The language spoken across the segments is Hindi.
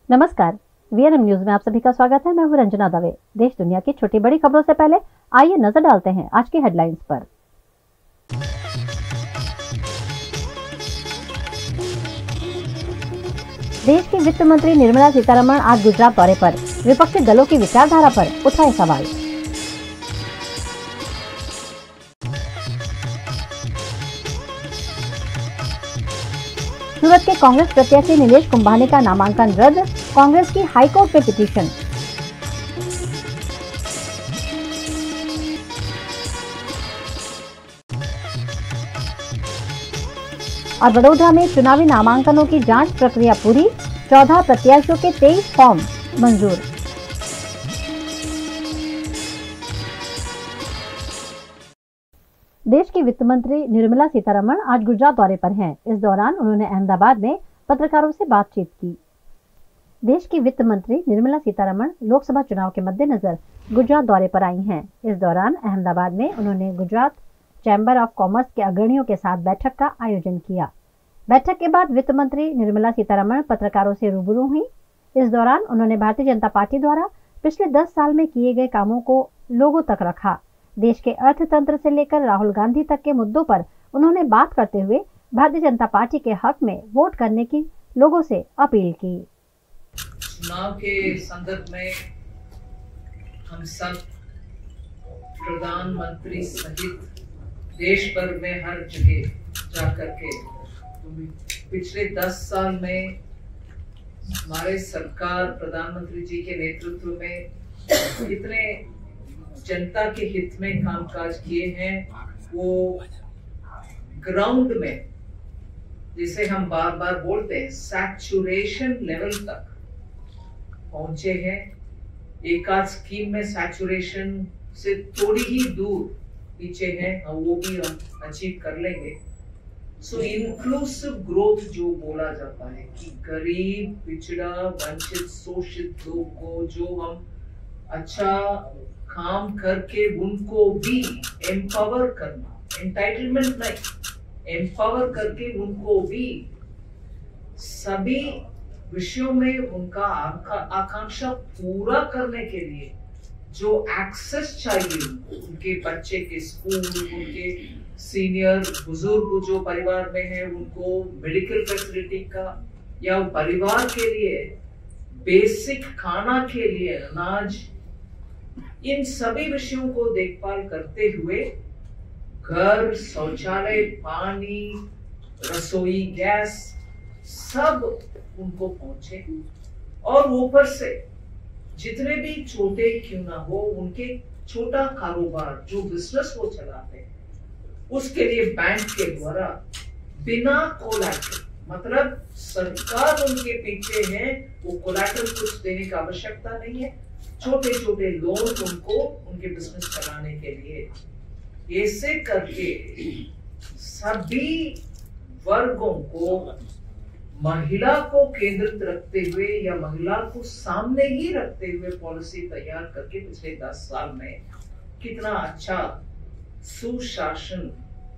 नमस्कार, वीएनएम न्यूज में आप सभी का स्वागत है। मैं हूं रंजना दवे। देश दुनिया की छोटी बड़ी खबरों से पहले आइए नजर डालते हैं आज की हेडलाइंस पर। देश की वित्त मंत्री निर्मला सीतारमण आज गुजरात दौरे पर। विपक्षी दलों की विचारधारा पर उठाए सवाल। सूरत के कांग्रेस प्रत्याशी नीलेश कुंभानी का नामांकन रद्द, कांग्रेस की हाईकोर्ट में पिटीशन। और वडोदरा में चुनावी नामांकनों की जांच प्रक्रिया पूरी, 14 प्रत्याशियों के 23 फॉर्म मंजूर। देश की वित्त मंत्री निर्मला सीतारमण आज गुजरात दौरे पर हैं। इस दौरान उन्होंने अहमदाबाद में पत्रकारों से बातचीत की। देश की वित्त मंत्री निर्मला सीतारमण लोकसभा चुनाव के मद्देनजर गुजरात दौरे पर आई हैं। इस दौरान अहमदाबाद में उन्होंने गुजरात चैम्बर ऑफ कॉमर्स के अग्रणियों के साथ बैठक का आयोजन किया। बैठक के बाद वित्त मंत्री निर्मला सीतारमण पत्रकारों से रूबरू हुई। इस दौरान उन्होंने भारतीय जनता पार्टी द्वारा पिछले 10 साल में किए गए कामों को लोगों तक रखा। देश के अर्थतंत्र से लेकर राहुल गांधी तक के मुद्दों पर उन्होंने बात करते हुए भारतीय जनता पार्टी के हक में वोट करने की लोगों से अपील की। चुनाव के संदर्भ में हम सब प्रधानमंत्री सहित देश भर में हर जगह जाकर के पिछले 10 साल में हमारे सरकार प्रधानमंत्री जी के नेतृत्व में कितने जनता के हित में कामकाज किए हैं, वो ग्राउंड में जिसे हम बार बार बोलते हैं सैचुरेशन लेवल तक पहुंचे हैं। एक आध स्कीम में सैचुरेशन से थोड़ी ही दूर पीछे हैं, वो भी हम अचीव कर लेंगे। सो इंक्लूसिव ग्रोथ जो बोला जाता है कि गरीब, पिछड़ा, वंचित, शोषित लोग को जो हम अच्छा काम करके उनको भी एम्पावर करना, एंटाइटलमेंट नहीं, एम्पावर करके उनको भी सभी विषयों में उनका आकांक्षा पूरा करने के लिए जो एक्सेस चाहिए, उनके बच्चे के स्कूल, उनके सीनियर बुजुर्ग जो परिवार में है उनको मेडिकल फैसिलिटी का, या परिवार के लिए बेसिक खाना के लिए अनाज, इन सभी विषयों को देखभाल करते हुए घर, शौचालय, पानी, रसोई गैस सब उनको पहुंचे। और ऊपर से जितने भी छोटे क्यों ना हो, उनके छोटा कारोबार जो बिजनेस वो चलाते हैं उसके लिए बैंक के द्वारा बिना कोलैटरल, मतलब सरकार उनके पीछे है, वो कोलैटरल कुछ देने की आवश्यकता नहीं है, छोटे छोटे लोन उनको उनके बिजनेस चलाने के लिए। ऐसे करके सभी वर्गों को, महिला को केंद्रित रखते हुए या महिला को सामने ही रखते हुए पॉलिसी तैयार करके पिछले 10 साल में कितना अच्छा सुशासन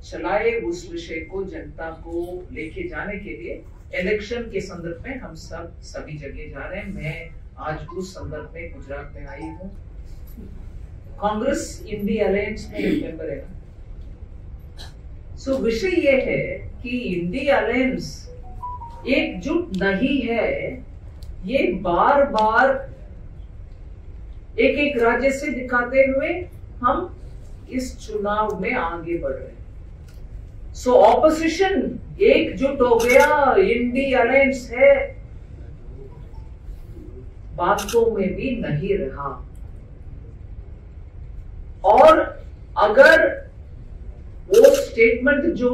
चलाए, उस विषय को जनता को लेके जाने के लिए इलेक्शन के संदर्भ में हम सब सभी जगह जा रहे हैं। मैं आज उस संदर्भ में गुजरात में आई हूँ। कांग्रेस इंडी अलायंस में एक मेंबर है। सो विषय ये है कि इंडी अलायंस एकजुट नहीं है, ये बार बार एक एक राज्य से दिखाते हुए हम इस चुनाव में आगे बढ़ रहे हैं। सो ऑपोजिशन एकजुट हो गया, इंडी अलायंस है, बातों में भी नहीं रहा। और अगर वो स्टेटमेंट जो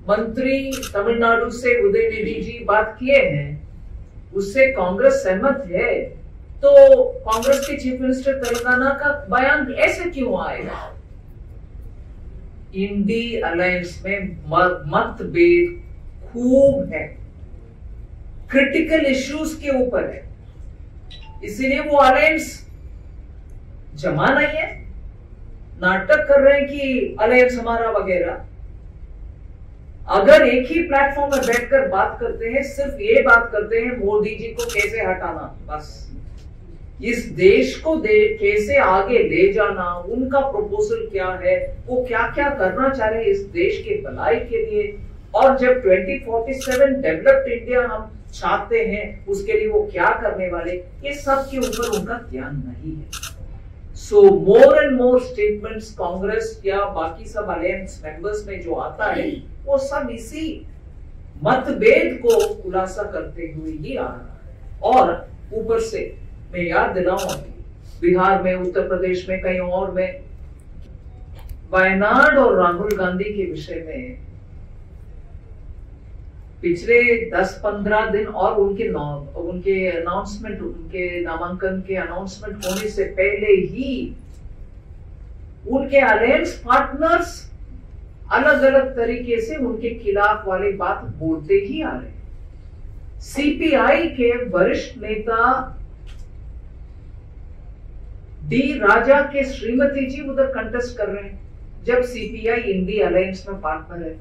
मंत्री तमिलनाडु से उदयनिधि जी बात किए हैं उससे कांग्रेस सहमत है, तो कांग्रेस के चीफ मिनिस्टर तेलंगाना का बयान ऐसे क्यों आएगा? इंडी अलायंस में मतभेद खूब है, क्रिटिकल इश्यूज के ऊपर है, इसीलिए वो अलायंस जमा नहीं है। नाटक कर रहे हैं कि अलायंस हमारा वगैरह। अगर एक ही प्लेटफॉर्म में बैठकर बात करते हैं, सिर्फ ये बात करते हैं मोदी जी को कैसे हटाना, बस इस देश को कैसे आगे ले जाना, उनका प्रपोजल क्या है, वो क्या क्या करना चाह रहे हैं इस देश के भलाई के लिए। और जब 2047 डेवलप्ड इंडिया हम चाहते हैं, उसके लिए वो क्या करने वाले, ये सब के ऊपर उनका ध्यान नहीं है। So more and more statements Congress या बाकी सब अलायंस मेंबर्स में जो आता है, वो सब इसी मतभेद को खुलासा करते हुए ही आ रहा है। और ऊपर से मैं याद दिलाऊं, बिहार में, उत्तर प्रदेश में, कहीं और में वायनाड और राहुल गांधी के विषय में पिछले 10-15 दिन और उनके अनाउंसमेंट, उनके नामांकन के अनाउंसमेंट होने से पहले ही उनके अलायंस पार्टनर्स अलग अलग तरीके से उनके खिलाफ वाली बात बोलते ही आ रहे। सीपीआई के वरिष्ठ नेता डी राजा के श्रीमती जी उधर कंटेस्ट कर रहे हैं, जब सीपीआई इंडी अलायंस में पार्टनर है।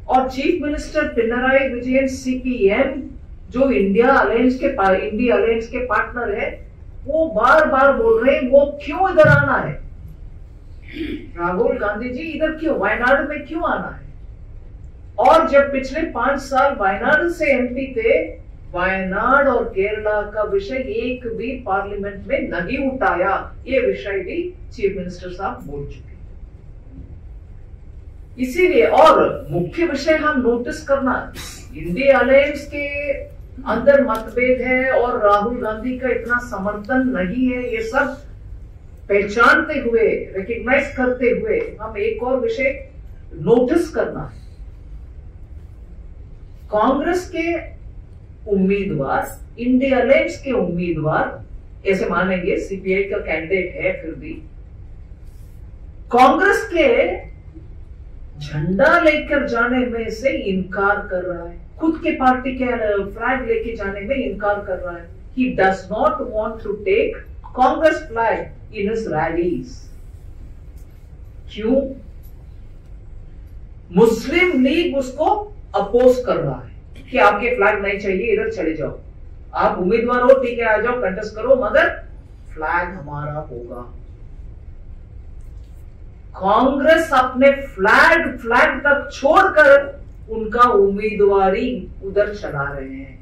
और chief minister Pinarayi Vijayan CPM जो इंडी अलायंस के पार्टनर है, वो बार बार बोल रहे हैं वो क्यों इधर आना है, राहुल गांधी जी इधर क्यों, वायनाड में क्यों आना है। और जब पिछले 5 साल वायनाड से एमपी थे, वायनाड और केरला का विषय एक भी पार्लियामेंट में नहीं उठाया, ये विषय भी चीफ मिनिस्टर साहब बोल चुके। इसीलिए और मुख्य विषय हम नोटिस करना, इंडिया अलायंस के अंदर मतभेद है और राहुल गांधी का इतना समर्थन नहीं है, ये सब पहचानते हुए, रिकॉग्नाइज करते हुए हम एक और विषय नोटिस करना है। कांग्रेस के उम्मीदवार, इंडिया अलायंस के उम्मीदवार ऐसे मानेंगे, सीपीआई का कैंडिडेट है, फिर भी कांग्रेस के झंडा लेकर जाने में से इनकार कर रहा है, खुद के पार्टी के फ्लैग लेके जाने में इनकार कर रहा है। He does not want to take Congress flag in his rallies. क्यों? मुस्लिम लीग उसको अपोज कर रहा है कि आपके फ्लैग नहीं चाहिए, इधर चले जाओ, आप उम्मीदवार हो, ठीक है, आ जाओ, कंटेस्ट करो, मगर फ्लैग हमारा होगा। कांग्रेस अपने फ्लैग तक छोड़कर उनका उम्मीदवारी उधर चला रहे हैं।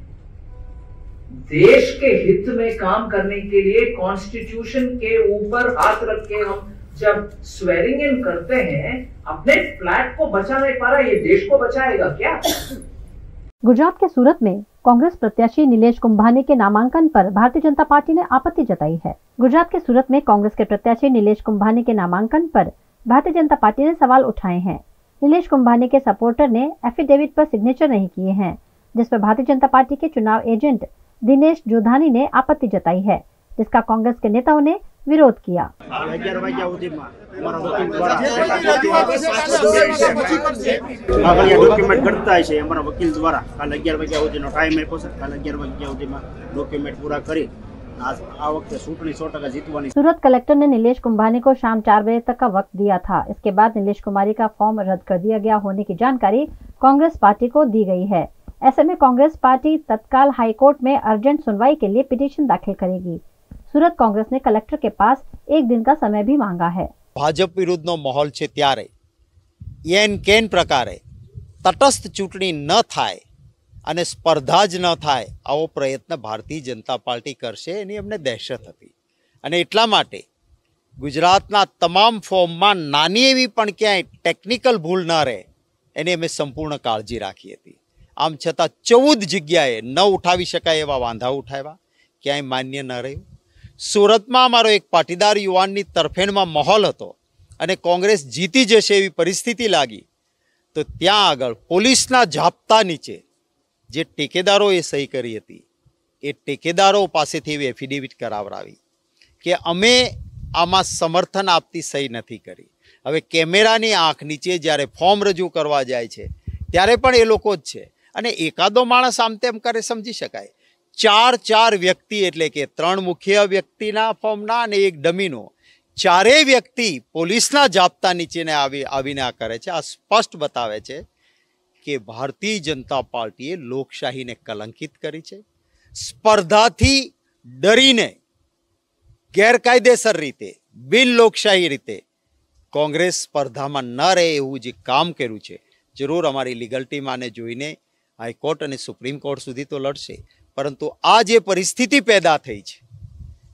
देश के हित में काम करने के लिए कॉन्स्टिट्यूशन के ऊपर हाथ रख के हम जब स्वेरिंग इन करते हैं, अपने फ्लैग को बचा नहीं पा रहा, ये देश को बचाएगा क्या? गुजरात के सूरत में कांग्रेस प्रत्याशी नीलेश कुंभानी के नामांकन पर भारतीय जनता पार्टी ने आपत्ति जताई है। गुजरात के सूरत में कांग्रेस के प्रत्याशी नीलेश कुंभानी के नामांकन पर भारतीय जनता पार्टी ने सवाल उठाए हैं। नीलेश कुंभानी के सपोर्टर ने एफिडेविट पर सिग्नेचर नहीं किए हैं, जिस पर भारतीय जनता पार्टी के चुनाव एजेंट दिनेश जोधानी ने आपत्ति जताई है, जिसका कांग्रेस के नेताओं ने विरोध किया। डॉक्यूमेंट करता है हमारा वकील द्वारा काल 11 वाग्या सुधीनो टाइम आप्यो छे, काल 11 वाग्या सुधीमां डॉक्यूमेंट पूरा करी आ वक्त चूंटणी 100% जीतवानी। सूरत कलेक्टर ने नीलेश कुंभानी को शाम 4 बजे तक का वक्त दिया था। इसके बाद नीलेश कुमारी का फॉर्म रद्द कर दिया गया होने की जानकारी कांग्रेस पार्टी को दी गई है। ऐसे में कांग्रेस पार्टी तत्काल हाईकोर्ट में अर्जेंट सुनवाई के लिए पिटीशन दाखिल करेगी। सूरत कांग्रेस ने कलेक्टर के पास 1 दिन का समय भी मांगा है। भाजप विरुद्धનો માહોલ છે ત્યારે કેન પ્રકારે તટસ્થ ચૂંટણી ન થાય અને સ્પર્ધા જ ન થાય આવો પ્રયત્ન ભારતીય જનતા પાર્ટી કરશે એની અમને દહેશત હતી અને એટલા માટે ગુજરાતના તમામ ફોર્મમાં નાની એવી પણ ક્યાંય ટેકનિકલ ભૂલ ન રહે એની અમે સંપૂર્ણ કાળજી રાખી હતી। આમ છતાં 14 જગ્યાએ ન ઉઠાવી શકાય એવા વાંધા ઉઠાવ્યા, ક્યાંય માન્ય ન રહ્યું। सूरत में अमारो एक पाटीदार युवान तरफेण में माहौल हतो अने कांग्रेस जीती जशे एवी परिस्थिति लागी तो त्यां आगळ पोलीसना झापता नीचे जे टेकेदारोए सही करी हती ए टेकेदारो पासेथी एवी एफिडेविट करावरावी के अमे आमां समर्थन आपती सही नथी करी। हवे केमेरानी आंख नीचे ज्यारे फॉर्म रजू करवा जाय छे त्यारे पण ए लोको ज छे अने एकादो माणस आम तेम करे समजी शकाय। 4 व्यक्ति एटले के 3 मुख्य व्यक्तिना फॉर्मना अने 1 डमीनो ચારેય વ્યક્તિ પોલીસના જાપ્તા નીચેને આવીને આ કરે છે. આ સ્પષ્ટ બતાવે છે કે ભારતીય જનતા પાર્ટીએ લોકશાહીને કલંકિત કરી છે. સ્પર્ધાથી ડરીને ગેરકાયદેસર રીતે બિન લોકશાહી રીતે કોંગ્રેસ સ્પર્ધામાં ન રહે એવું જે કામ કર્યું છે. જરૂર અમારી લીગલ ટીમ આને જોઈને હાઈકોર્ટ અને સુપ્રીમ કોર્ટ સુધી તો લડશે, પરંતુ આ જે પરિસ્થિતિ પેદા થઈ છે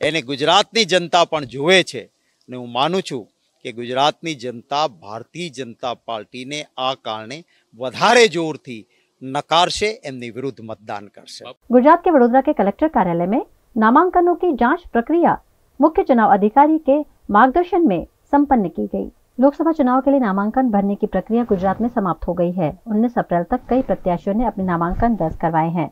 એને ગુજરાતની જનતા પણ જુએ છે. અને હું માનું છું કે ગુજરાતની जनता भारतीय जनता पार्टी ने आ कारणे વધારે જોરથી નકારશે, એમની વિરુદ્ધ मतदान કરશે. गुजरात के वडोदरा के कलेक्टर कार्यालय में नामांकनों की जांच प्रक्रिया मुख्य चुनाव अधिकारी के मार्गदर्शन में संपन्न की गई। लोकसभा चुनाव के लिए नामांकन भरने की प्रक्रिया गुजरात में समाप्त हो गई है। 19 अप्रैल तक कई प्रत्याशियों ने अपने नामांकन दर्ज करवाए हैं।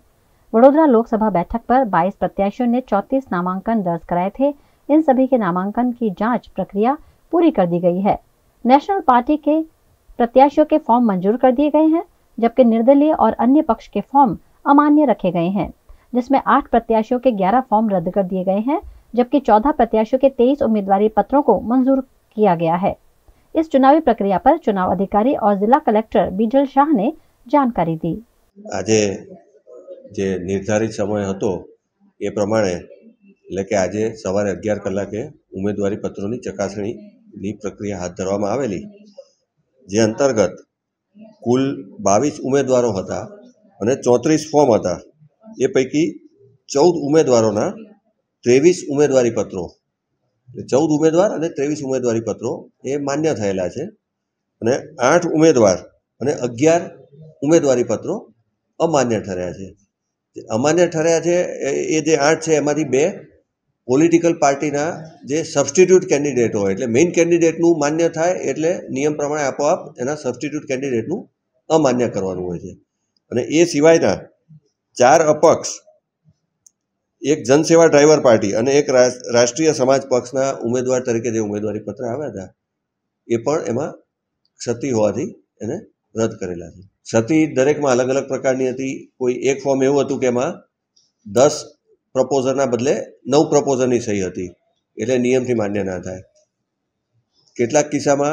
वडोदरा लोकसभा बैठक पर 22 प्रत्याशियों ने 34 नामांकन दर्ज कराए थे। इन सभी के नामांकन की जांच प्रक्रिया पूरी कर दी गई है। नेशनल पार्टी के प्रत्याशियों के फॉर्म मंजूर कर दिए गए हैं, जबकि निर्दलीय और अन्य पक्ष के फॉर्म अमान्य रखे गए हैं, जिसमें 8 प्रत्याशियों के 11 फॉर्म रद्द कर दिए गए हैं, जबकि 14 प्रत्याशियों के 23 उम्मीदवारी पत्रों को मंजूर किया गया है। इस चुनावी प्रक्रिया पर चुनाव अधिकारी और जिला कलेक्टर बीजल शाह ने जानकारी दी। આજે જે નિર્ધારિત સમય હતો એ પ્રમાણે એટલે કે આજે સવારે 11 કલાકે ઉમેદવારી પત્રોની ચકાસણીની પ્રક્રિયા હાથ ધરવામાં આવેલી, જે અંતર્ગત કુલ 22 ઉમેદવારો હતા અને 34 ફોર્મ હતા. એ પૈકી 14 ઉમેદવારોના 23 ઉમેદવારી પત્રો, 14 ઉમેદવાર અને 23 ઉમેદવારી પત્રો એ માન્ય થયેલા છે અને 8 ઉમેદવાર અને 11 ઉમેદવારી પત્રો અમાન્ય ઠર્યા છે. અમાન્ય ઠર્યા છે એ જે 8 છે એમાંથી 2 પોલિટિકલ પાર્ટીના જે સબસ્ટિટ્યૂટ કેન્ડિડેટ હોય, એટલે મેઇન કેન્ડિડેટનું માન્ય થાય એટલે નિયમ પ્રમાણે આપોઆપ એના સબસ્ટિટ્યૂટ કેન્ડિડેટનું અમાન્ય કરવાનું હોય છે. અને એ સિવાયના 4 અપક્ષ, એક જનસેવા ડ્રાઈવર પાર્ટી અને એક રાષ્ટ્રીય સમાજ પક્ષના ઉમેદવાર તરીકે જે ઉમેદવારી પત્ર આવ્યા હતા એ પણ એમાં ક્ષતિ હોવાથી એને રદ કરેલા છે. ક્ષતિ દરેકમાં અલગ અલગ પ્રકારની હતી. કોઈ એક ફોર્મ એવું હતું કે એમાં 10 પ્રપોઝરના બદલે 9 પ્રપોઝરની સહી હતી, એટલે નિયમથી માન્ય ના થાય. કેટલાક કિસ્સામાં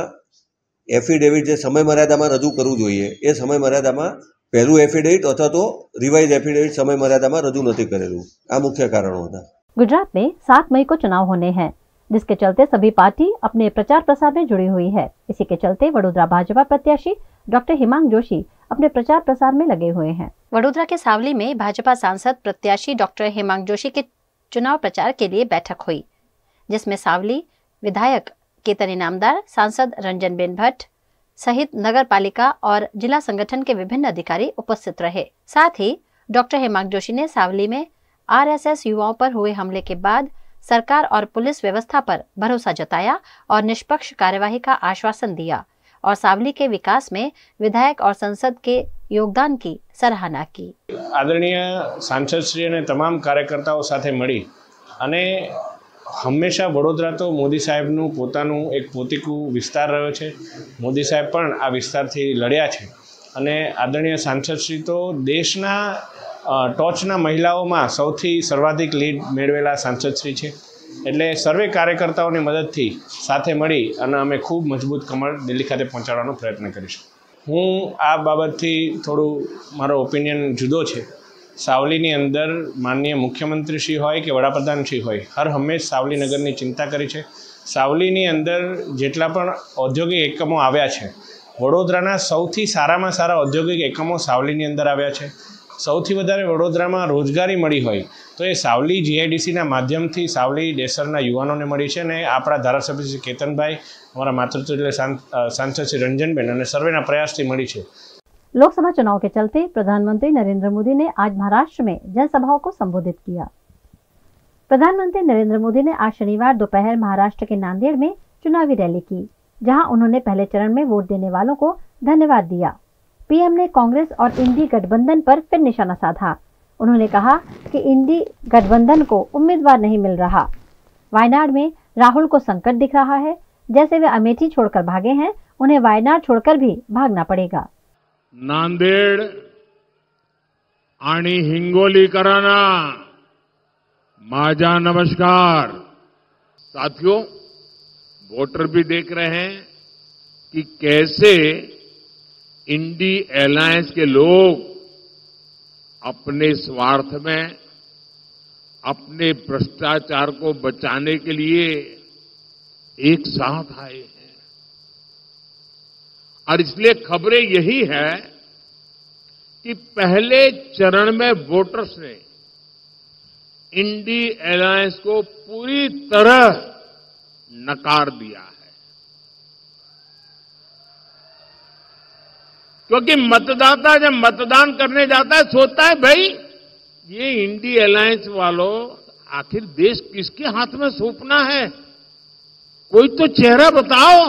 એફિડેવિટ જે સમય મર્યાદામાં રજૂ કરવું જોઈએ એ સમય મર્યાદામાં पहलू एफिडेविट अथवा तो रिवाइज एफिडेविट समय मर्यादा में रजू नहीं करेलू। आ मुख्य कारणों था। गुजरात में 7 मई को चुनाव होने हैं, जिसके चलते सभी पार्टी अपने प्रचार प्रसार में जुड़ी हुई है। इसी के चलते वडोदरा भाजपा प्रत्याशी डॉक्टर हिमांग जोशी अपने प्रचार प्रसार में लगे हुए हैं। वडोदरा के सावली में भाजपा सांसद प्रत्याशी डॉक्टर हिमांग जोशी के चुनाव प्रचार के लिए बैठक हुई, जिसमें सावली विधायक केतन इनामदार, सांसद रंजनबेन भट्ट सहित नगर पालिका और जिला संगठन के विभिन्न अधिकारी उपस्थित रहे। साथ ही डॉक्टर हिमांग जोशी ने सावली में आरएसएस युवाओं पर हुए हमले के बाद सरकार और पुलिस व्यवस्था पर भरोसा जताया और निष्पक्ष कार्यवाही का आश्वासन दिया और सावली के विकास में विधायक और संसद के योगदान की सराहना की। आदरणीय सांसद श्री ने तमाम कार्यकर्ताओं साथे मળી અને हमेशा वडोदरा तो मोदी साहेबનું પોતાનું એક પોતીકું વિસ્તાર રહ્યો છે। મોદી સાહેબ પણ આ વિસ્તારથી લડ્યા છે અને આદરણીય સાંસદશ્રી તો દેશના ટોચના મહિલાઓમાં સૌથી સર્વાધિક લીડ મેળવેલા સાંસદશ્રી છે। એટલે સર્વે કાર્યકર્તાઓની મદદથી સાથે મળી અને અમે ખૂબ મજબૂત કમળ દિલ્હી ખાતે પહોંચાડવાનો પ્રયત્ન કરીશું। હું આ બાબતથી થોડું મારો ઓપિનિયન જુદો છે। सावलीनी अंदर माननीय मुख्यमंत्री होय के वडाप्रधानश्री होय हर हमेश सावली नगरनी चिंता करी छे। सावलीनी अंदर जेटला पण औद्योगिक एकमों आव्या छे, वडोदराना सौथी सारामां सारा औद्योगिक एकमों सावलीनी अंदर आव्या छे। सौथी वधारे वडोदरामां रोजगारी मળી होय तो ये सावली जीआईडीसीना माध्यमथी सावली डेसरना युवानोने मળી छे ने आपणा धारासभ्य श्री केतनभाई, अमारा मातृत्व सांसद श्री रंजनबेन अने सर्वेना प्रयासथी मળી छे। लोकसभा चुनाव के चलते प्रधानमंत्री नरेंद्र मोदी ने आज महाराष्ट्र में जनसभाओं को संबोधित किया। प्रधानमंत्री नरेंद्र मोदी ने आज शनिवार दोपहर महाराष्ट्र के नांदेड़ में चुनावी रैली की, जहां उन्होंने पहले चरण में वोट देने वालों को धन्यवाद दिया। पीएम ने कांग्रेस और इंडी गठबंधन पर फिर निशाना साधा। उन्होंने कहा कि इंडी गठबंधन को उम्मीदवार नहीं मिल रहा। वायनाड में राहुल को संकट दिख रहा है। जैसे वे अमेठी छोड़कर भागे हैं, उन्हें वायनाड छोड़कर भी भागना पड़ेगा। नांदेड़ आणि हिंगोलीकरांना माझा नमस्कार। साथियों, वोटर भी देख रहे हैं कि कैसे इंडी अलायंस के लोग अपने स्वार्थ में, अपने भ्रष्टाचार को बचाने के लिए एक साथ आए हैं। और इसलिए खबरें यही है कि पहले चरण में वोटर्स ने इंडी अलायंस को पूरी तरह नकार दिया है, क्योंकि मतदाता जब मतदान करने जाता है सोचता है भाई ये इंडी अलायंस वालों आखिर देश किसके हाथ में सौंपना है, कोई तो चेहरा बताओ,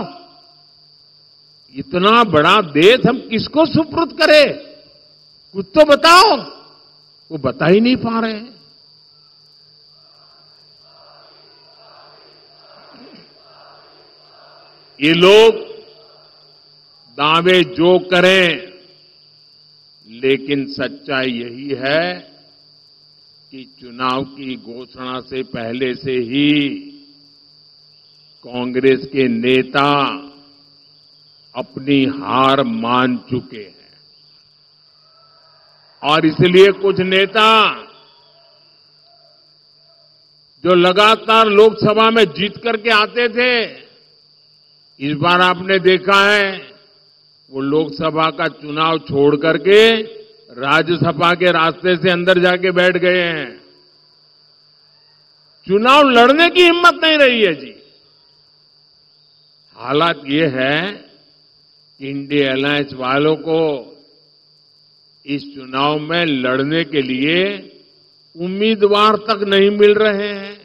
इतना बड़ा देश हम किसको सुपुर्द करें, कुछ तो बताओ। वो बता ही नहीं पा रहे हैं। ये लोग दावे जो करें, लेकिन सच्चाई यही है कि चुनाव की घोषणा से पहले से ही कांग्रेस के नेता अपनी हार मान चुके हैं। और इसलिए कुछ नेता जो लगातार लोकसभा में जीत करके आते थे, इस बार आपने देखा है वो लोकसभा का चुनाव छोड़ करके राज्यसभा के रास्ते से अंदर जाके बैठ गए हैं। चुनाव लड़ने की हिम्मत नहीं रही है जी। हालात ये है कि इंडी अलायंस वालों को इस चुनाव में लड़ने के लिए उम्मीदवार तक नहीं मिल रहे हैं।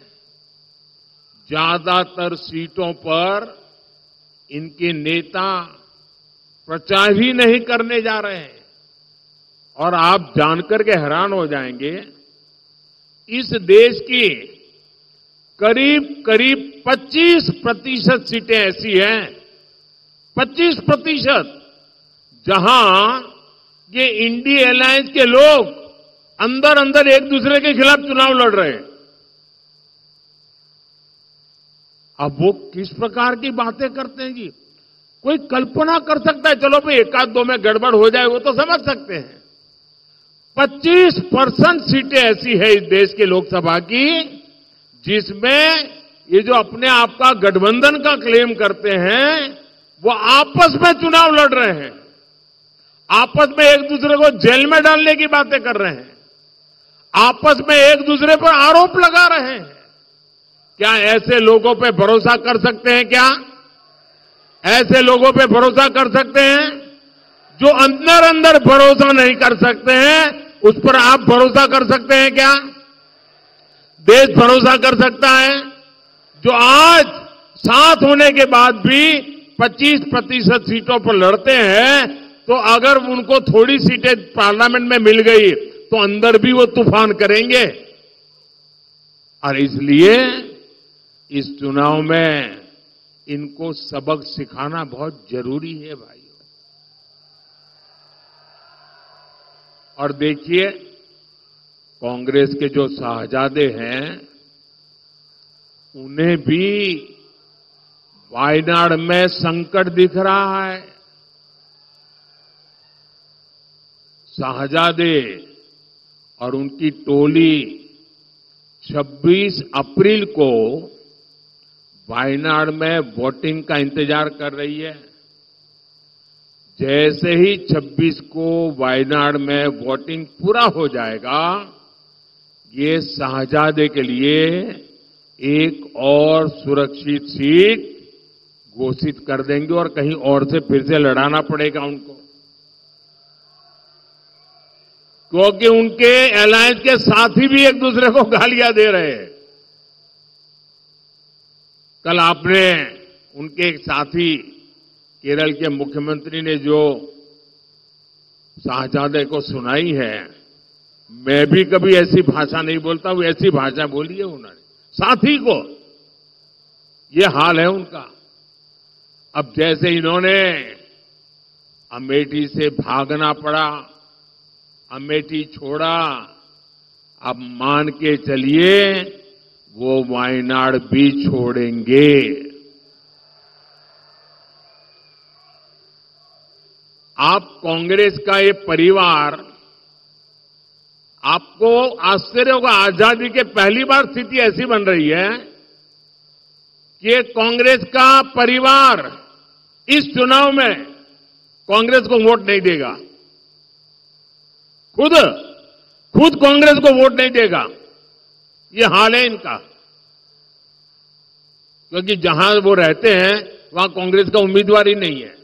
ज्यादातर सीटों पर इनके नेता प्रचार ही नहीं करने जा रहे हैं। और आप जानकर के हैरान हो जाएंगे, इस देश की करीब करीब 25% सीटें ऐसी हैं, 25%, जहां ये इंडी अलायंस के लोग अंदर अंदर एक दूसरे के खिलाफ चुनाव लड़ रहे हैं। अब वो किस प्रकार की बातें करते हैं जी, कोई कल्पना कर सकता है, चलो भाई एक आध दो में गड़बड़ हो जाए वो तो समझ सकते हैं। 25% सीटें ऐसी है इस देश के लोकसभा की जिसमें ये जो अपने आप का गठबंधन का क्लेम करते हैं वो आपस में चुनाव लड़ रहे हैं, आपस में एक दूसरे को जेल में डालने की बातें कर रहे हैं, आपस में एक दूसरे पर आरोप लगा रहे हैं। क्या ऐसे लोगों पे भरोसा कर सकते हैं? क्या ऐसे लोगों पे भरोसा कर सकते हैं? जो अंदर अंदर भरोसा नहीं कर सकते हैं उस पर आप भरोसा कर सकते हैं क्या? देश भरोसा कर सकता है? जो आज साथ होने के बाद भी 25% सीटों पर लड़ते हैं, तो अगर उनको थोड़ी सीटें पार्लियामेंट में मिल गई तो अंदर भी वो तूफान करेंगे। और इसलिए इस चुनाव में इनको सबक सिखाना बहुत जरूरी है भाइयों। और देखिए, कांग्रेस के जो शाहजादे हैं उन्हें भी वायनाड में संकट दिख रहा है। शाहजादे और उनकी टोली 26 अप्रैल को वायनाड में वोटिंग का इंतजार कर रही है। जैसे ही 26 को वायनाड में वोटिंग पूरा हो जाएगा, ये शाहजादे के लिए एक और सुरक्षित सीट घोषित कर देंगे और कहीं और से फिर से लड़ाना पड़ेगा उनको, क्योंकि उनके अलायंस के साथी भी एक दूसरे को गालियां दे रहे हैं। कल आपने उनके एक साथी केरल के मुख्यमंत्री ने जो शाहजादे को सुनाई है, मैं भी कभी ऐसी भाषा नहीं बोलता हूं, ऐसी भाषा बोली है उन्होंने साथी को। ये हाल है उनका। अब जैसे इन्होंने अमेठी से भागना पड़ा, अमेठी छोड़ा, अब मान के चलिए वो वायनाड भी छोड़ेंगे। आप कांग्रेस का ये परिवार, आपको आश्चर्य होगा, आजादी के पहली बार स्थिति ऐसी बन रही है कि कांग्रेस का परिवार इस चुनाव में कांग्रेस को वोट नहीं देगा, खुद कांग्रेस को वोट नहीं देगा। ये हाल है इनका, क्योंकि जहां वो रहते हैं वहां कांग्रेस का उम्मीदवार ही नहीं है।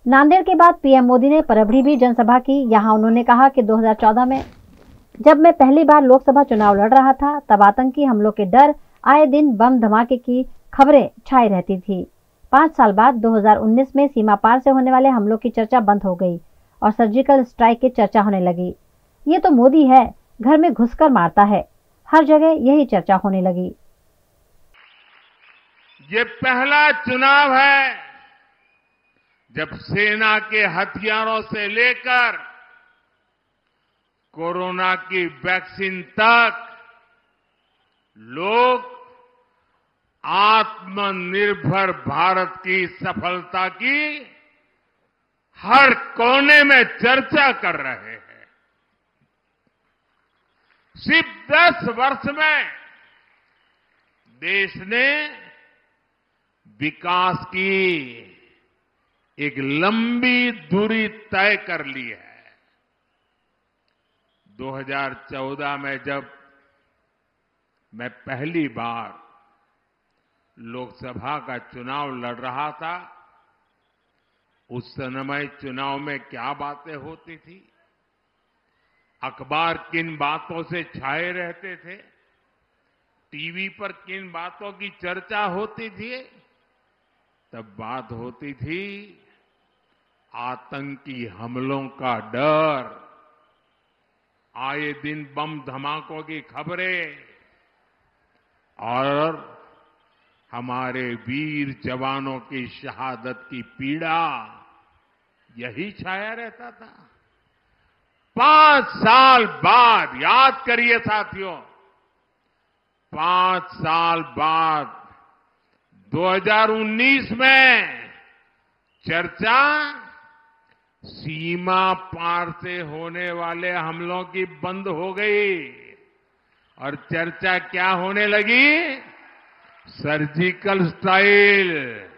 नांदेड़ के बाद पीएम मोदी ने परभणी भी जनसभा की। यहां उन्होंने कहा कि 2014 में जब मैं पहली बार लोकसभा चुनाव लड़ रहा था, तब आतंकी हमलों के डर, आए दिन बम धमाके की खबरें छाई रहती थी। 5 साल बाद 2019 में सीमा पार से होने वाले हमलों की चर्चा बंद हो गई और सर्जिकल स्ट्राइक की चर्चा होने लगी। ये तो मोदी है, घर में घुसकर मारता है, हर जगह यही चर्चा होने लगी। ये पहला चुनाव है जब सेना के हथियारों से लेकर कोरोना की वैक्सीन तक लोग आत्मनिर्भर भारत की सफलता की हर कोने में चर्चा कर रहे हैं। सिर्फ 10 वर्ष में देश ने विकास की एक लंबी दूरी तय कर ली है। 2014 में जब मैं पहली बार लोकसभा का चुनाव लड़ रहा था, उस समय चुनाव में क्या बातें होती थी, अखबार किन बातों से छाए रहते थे, टीवी पर किन बातों की चर्चा होती थी, तब बात होती थी आतंकी हमलों का डर, आए दिन बम धमाकों की खबरें और हमारे वीर जवानों की शहादत की पीड़ा, यही छाया रहता था। 5 साल बाद, याद करिए साथियों, 5 साल बाद 2019 में चर्चा सीमा पार से होने वाले हमलों की बंद हो गई और चर्चा क्या होने लगी? Surgical strike.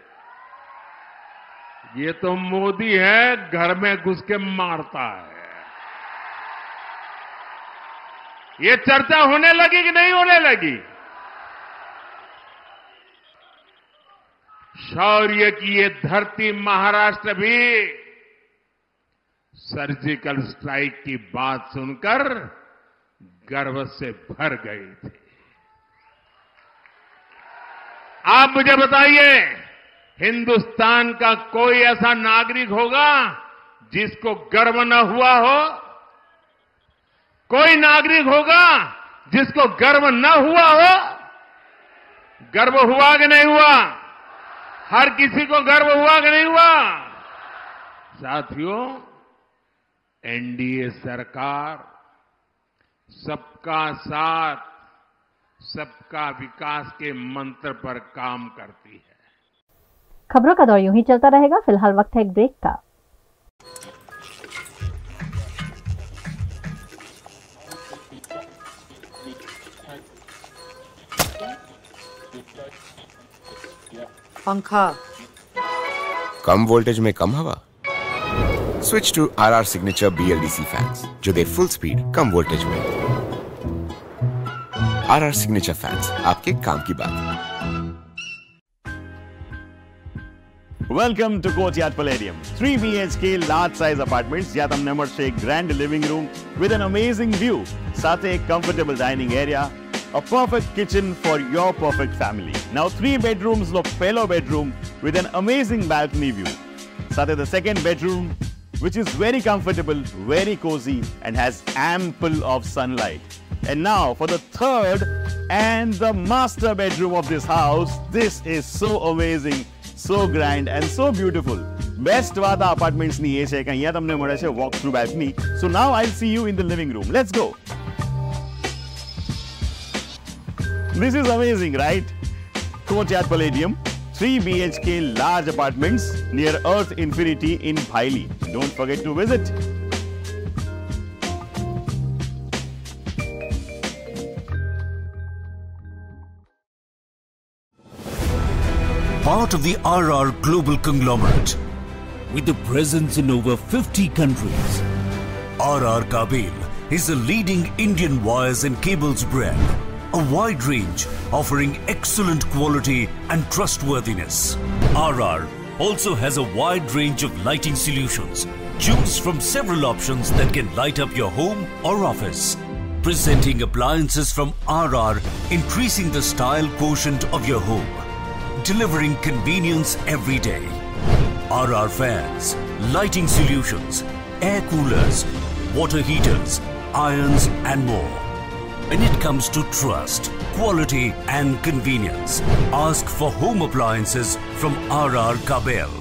ये तो मोदी है, घर में घुस के मारता है। ये चर्चा होने लगी कि नहीं होने लगी? शौर्य की ये धरती महाराष्ट्र भी सर्जिकल स्ट्राइक की बात सुनकर गर्व से भर गई थी। आप मुझे बताइए, हिंदुस्तान का कोई ऐसा नागरिक होगा जिसको गर्व न हुआ हो? कोई नागरिक होगा जिसको गर्व न हुआ हो? गर्व हुआ कि नहीं हुआ? हर किसी को गर्व हुआ कि नहीं हुआ? साथियों, एनडीए सरकार सबका साथ, सबका विकास के मंत्र पर काम करती है। खबरों का दौर यूं ही चलता रहेगा। फिलहाल वक्त है एक ब्रेक का। पंखा कम वोल्टेज में कम हवा। Switch to RR signature BLDC fans जो दे फुल स्पीड कम वोल्टेज में। RR सिग्नेचर फैंस, आपके काम की बात। Welcome to Courtyard Palladium. 3 BHK large size apartments જ્યાં તમને મળશે એક grand living room with an amazing view, સાથે એક comfortable dining area, a perfect kitchen for your perfect family. Now 3 bedrooms નો પહેલો bedroom with an amazing balcony view. સાથે the second bedroom which is very comfortable, very cozy and has ample of sunlight. And now for the third and the master bedroom of this house. This is so amazing, so grand and so beautiful. Best વાત આ apartments ની એ છે કે અહીંયા તમને મળે છે walk through balcony. So now I'll see you in the living room. Let's go. This is amazing, right? Courtyard Palladium, 3 BHK large apartments near Earth Infinity in Bhaili. Don't forget to visit. Part of the RR Global Conglomerate, with a presence in over 50 countries, RR Kabel is a leading Indian wires and cables brand, a wide range offering excellent quality and trustworthiness. RR also has a wide range of lighting solutions. Choose from several options that can light up your home or office. Presenting appliances from RR, increasing the style quotient of your home. Delivering convenience every day. RR fans, lighting solutions, air coolers, water heaters, irons and more. When it comes to trust, quality and convenience, ask for home appliances from RR Kabel,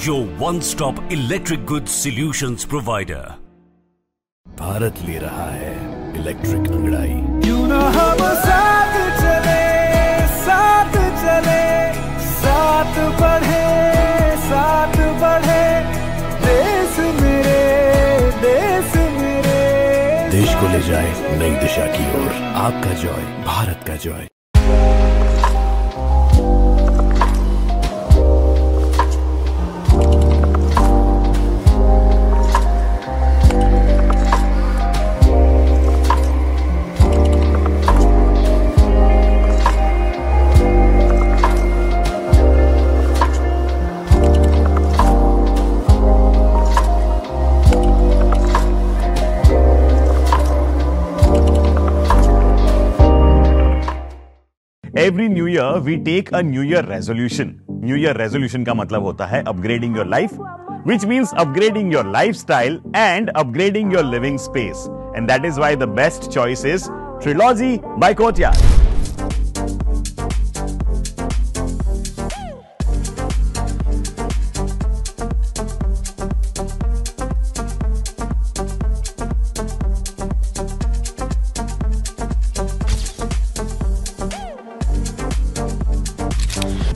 your one-stop electric goods solutions provider. Bharat ले रहा है इलेक्ट्रिक अंगड़ाई। क्यों ना हम साथ चले, साथ चले, साथ बढ़े, साथ बढ़े, देश मेरे, देश मेरे। देश को ले जाए नई दिशा की ओर। आपका जॉय, भारत का Joy. Every new year we take a new year resolution. New year resolution का मतलब होता है upgrading your life, which means upgrading your lifestyle and upgrading your living space. And that is why the best choice is Trilogy by Courtyard.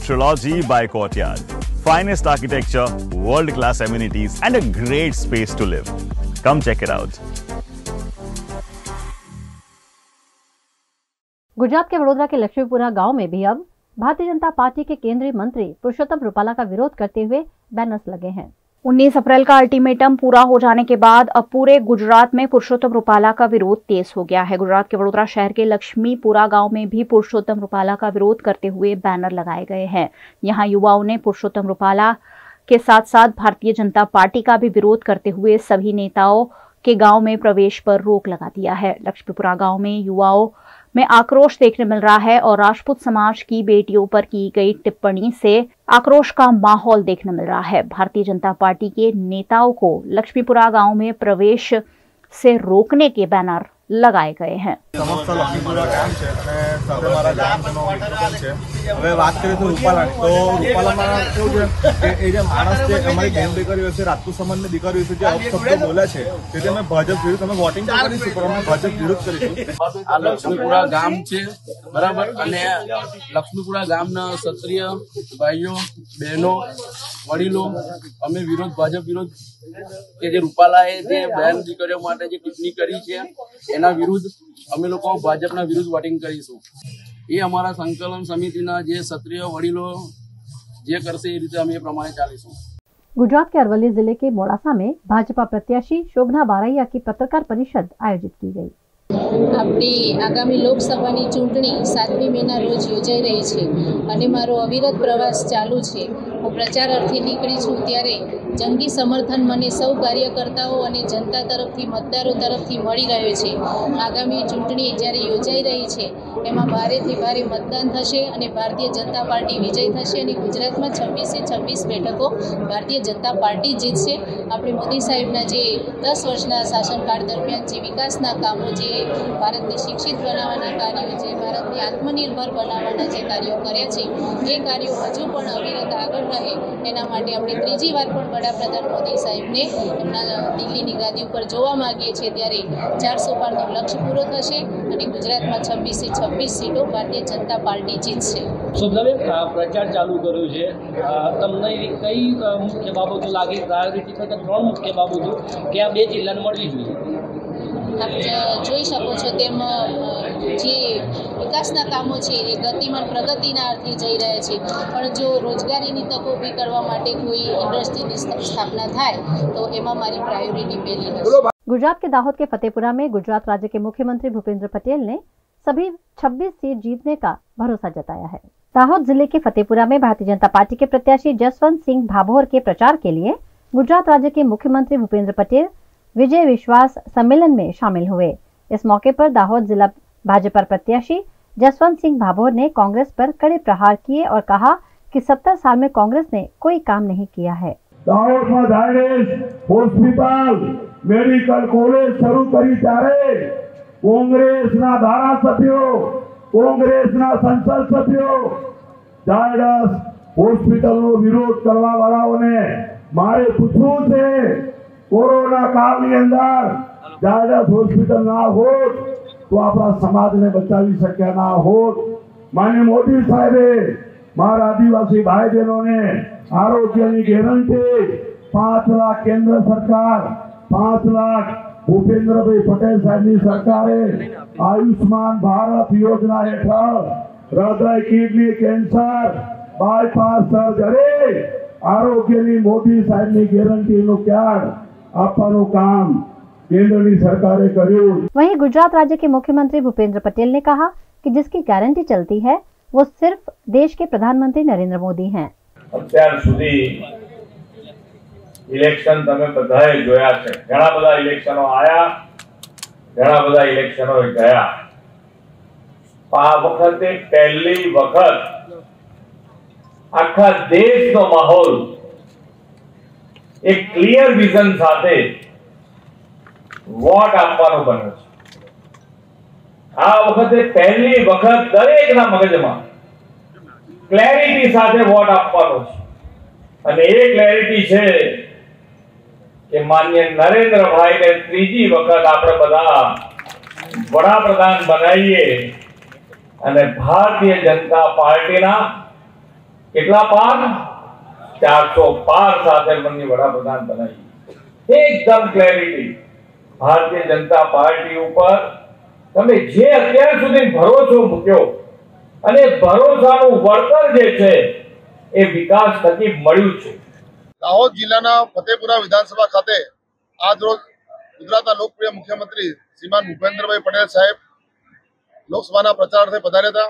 Trilogy by Courtyard. Finest architecture, world-class amenities and a great space to live. Come check it out. Gujarat के वडोदरा के लक्ष्मीपुरा गांव में भी अब भारतीय जनता पार्टी के केंद्रीय मंत्री पुरुषोत्तम रूपाला का विरोध करते हुए बैनर्स लगे हैं। 19 अप्रैल का अल्टीमेटम पूरा हो जाने के बाद अब पूरे गुजरात में पुरुषोत्तम रूपाला का विरोध तेज हो गया है। गुजरात के वडोदरा शहर के लक्ष्मीपुरा गांव में भी पुरुषोत्तम रूपाला का विरोध करते हुए बैनर लगाए गए हैं। यहां युवाओं ने पुरुषोत्तम रूपाला के साथ साथ भारतीय जनता पार्टी का भी विरोध करते हुए सभी नेताओं के गांव में प्रवेश पर रोक लगा दिया है। लक्ष्मीपुरा गांव में युवाओं में आक्रोश देखने मिल रहा है और राजपूत समाज की बेटियों पर की गई टिप्पणी से आक्रोश का माहौल देखने मिल रहा है। भारतीय जनता पार्टी के नेताओं को लक्ष्मीपुरा गांव में प्रवेश से रोकने के बैनर लगाए गए हैं। समस्त लक्ष्मीपुरा गाम છે અને સાથે મારા ગામનો મિત્ર છે। હવે વાત કરીએ તો રૂપાલામાં કેવું છે કે એ જે માણસ છે અમારી બેન દીકરીઓ છે રાજપૂત સમાજની દીકરીઓ છે જે અપશબ્દો બોલે છે તે અમે ભાજપ વિરુદ્ધ અમે વોટિંગ તો કરીશું પણ અમે ભાજપ વિરુદ્ધ કરીશું। આ લક્ષ્મીપુરા ગામ છે બરાબર અને લક્ષ્મીપુરા ગામના ક્ષત્રિય ભાઈઓ બહેનો વડીલો અમે વિરોધ ભાજપ વિરોધ કે જે રૂપાલાએ જે બેન દીકરીઓ માટે જે ટિપ્પણી કરી છે એના વિરુદ્ધ અમે લોકો ભાજપના વિરુદ્ધ વોટિંગ કરીશું। એ અમારા સંકલન સમિતિના જે ક્ષત્રિય વડીલો જે કરશે એ રીતે અમે એ પ્રમાણે ચાલીશું। गुजरात के अरवली जिले के मोड़ासा में भाजपा प्रत्याशी शोभना बारैया की पत्रकार परिषद आयोजित की गई। આપણી આગામી લોકસભાની ચૂંટણી 7મી મેના રોજ યોજાઈ રહી છે અને મારો અવિરત પ્રવાસ ચાલુ છે। હું પ્રચાર અર્થે નીકળી છું ત્યારે જંગી સમર્થન મને સૌ કાર્યકર્તાઓ અને જનતા તરફથી મતદારો તરફથી મળી રહ્યો છે। આગામી ચૂંટણી જ્યારે યોજાઈ રહી છે એમાં ભારેથી ભારે મતદાન થશે અને ભારતીય જનતા પાર્ટી વિજય થશે અને ગુજરાતમાં 26 બેઠકો ભારતીય જનતા પાર્ટી જીતશે। આપણે મોદી સાહેબના જે 10 વર્ષના શાસનકાળ દરમિયાન જે વિકાસના કામો જે ભારતને શિક્ષિત બનાવવાના કાર્યો છે ભારતને આત્મનિર્ભર બનાવવાના જે કાર્યો કર્યા છે એ કાર્યો હજુ પણ અવિરત આગળ રહે એના માટે આપણે ત્રીજી વાર પણ વડાપ્રધાન મોદી સાહેબને એમના દિલ્હીની ગાદી ઉપર જોવા માંગીએ છીએ ત્યારે 400 પારનો લક્ષ્ય પૂરો થશે અને ગુજરાતમાં 26 26 सीटों भारतीय जनता पार्टी जीतશે। શુભલાબેન, પ્રચાર ચાલુ કર્યો છે, તમને કઈ મુખ્ય બાબતો લાગી પ્રાયોરિટી પર? 3 મુખ્ય બાબતો કે આ 2 જિલ્લાને મળવી જોઈએ। આપ જોઈ શકો છો તેમ જે વિકાસના કામો છે એ ગતિમાન પ્રગતિના અર્થે જઈ રહ્યા છે, પણ જો રોજગારીની તકો ઊભી કરવા માટે કોઈ ઇન્ડસ્ટ્રીની સ્થાપના થાય તો એમાં મારી પ્રાયોરિટી પહેલી હશે। गुजरात के दाहोद के फतेहपुरा में गुजरात राज्य के मुख्यमंत्री भूपेंद्र पटेल ने सभी 26 सीट जीतने का भरोसा जताया है। दाहोद जिले के फतेहपुरा में भारतीय जनता पार्टी के प्रत्याशी जसवंत सिंह भाभोर के प्रचार के लिए गुजरात राज्य के मुख्यमंत्री भूपेंद्र पटेल विजय विश्वास सम्मेलन में शामिल हुए। इस मौके पर दाहोद जिला भाजपा प्रत्याशी जसवंत सिंह भाभोर ने कांग्रेस पर कड़े प्रहार किए और कहा कि 70 साल में कांग्रेस ने कोई काम नहीं किया है। दाहोद में डायलिस होस्पिटल मेडिकल कॉलेज शुरू करी त्यारे कांग्रेसना धारासभ्यो कांग्रेसना संसद सभ्यो डायलिस होस्पिટલનો વિરોધ કરવા વાળાઓને મારે પૂછવું છે, કોરોના કાળની અંદર डायलिस હોસ્પિટલ ના હોત તો આપણા સમાજને બચાવી શક્યા ના હોત। માનનીય મોદી સાહેબે મારા આદિવાસી ભાઈ બહેનોને આરોગ્યની ગેરંટી 5 લાખ કેન્દ્ર સરકાર 5 લાખ भूपेन्द्र भाई पटेल साहब की सरकारे आयुष्मान भारत योजना हेठळ हृदय किडनी कैंसर बायपास सर्जरी आरोग्य मोदी साहब की गेरंटी कार्ड आपવાનું काम केंद्र की सरकारे कर्यु। वहीं गुजरात राज्य के मुख्यमंत्री भूपेंद्र पटेल ने कहा कि जिसकी गारंटी चलती है वो सिर्फ देश के प्रधानमंत्री नरेंद्र मोदी हैं। અત્યાર સુધી इलेक्शन તમે બધાએ જોયા છે, ઘણા બધા ઇલેક્શનો આયા, ઘણા બધા ઇલેક્શનો ગયા। આ વખતે પહેલી વખત આખા દેશનો માહોલ એક ક્લિયર વિઝન સાથે વોટ આપવાનો બન્યો છે। આ વખતે પહેલી વખત દરેકના મગજમાં ક્લેરિટી સાથે વોટ આપવાનો છે અને એ ક્લેરિટી છે કે માન્ય નરેન્દ્રભાઈ ને ત્રીજી વખત આપણે બધા વડાપ્રધાન બનાવીએ અને ભારતીય જનતા પાર્ટીના કેટલા પાર 400 પાર સાથે મને વડાપ્રધાન બનાવીએ। એકદમ ક્લેરિટી ભારતીય જનતા પાર્ટી ઉપર તમે જે અત્યાર સુધી ભરોસો મૂક્યો અને ભરોસાનું વળતર જે છે એ વિકાસ થકી મળ્યું છે। दाहोद जिल्लाना फतेहपुरा विधानसभा खाते आज रोज गुजरातना लोकप्रिय मुख्यमंत्री श्रीमान भूपेन्द्रभाई पटेल साहेब लोकसभाना प्रचारार्थे पधार्या हता।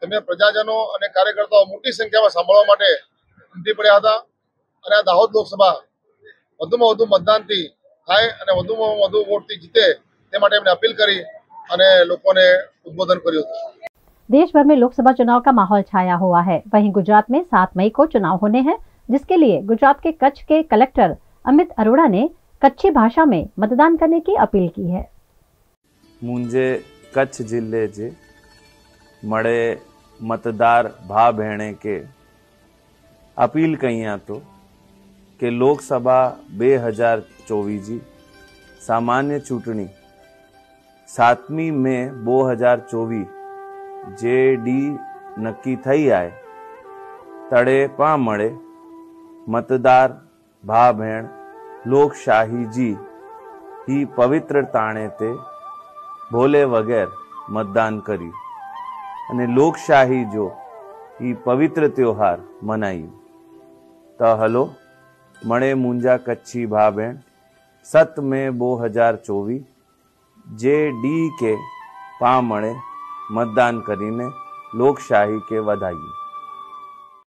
तेमणे प्रजाजनो अने कार्यकर्ताओ मोटी संख्यामां सांभळवा माटे उमटी पड्या हता अने आ दाहोद लोकसभा वधुमां वधु मतदानथी थाय अने वधुमां वधु वोटथी जीते ते माटे एमणे अपील करी अने लोकोने उद्बोधन कर्युं हतुं। देश भर में लोकसभा चुनाव का माहौल छाया हुआ है। वहीं गुजरात में 7 मई को चुनाव होने हैं, जिसके लिए गुजरात के कच्छ के कलेक्टर अमित अरोड़ा ने कच्छी भाषा में मतदान करने की अपील की है। मुंजे कच्छ जिले जे मळे मतदार भा भेणे के अपील कईया तो कि लोकसभा 2024 जी सामान्य चूंटणी 7 मे 2024 जे डी नक्की थई आए तड़े पा मळे मतदार भा भेण लोकशाही जी ही पवित्र ताणे ते भोले वगैर मतदान करी अने लोकशाही जो ही पवित्र त्योहार मनायु। तो हलो मणे मुंजा कच्छी भा भेण 7 मे 2024 जे डी के पा मणे मतदान करीने लोकशाही के वधाई।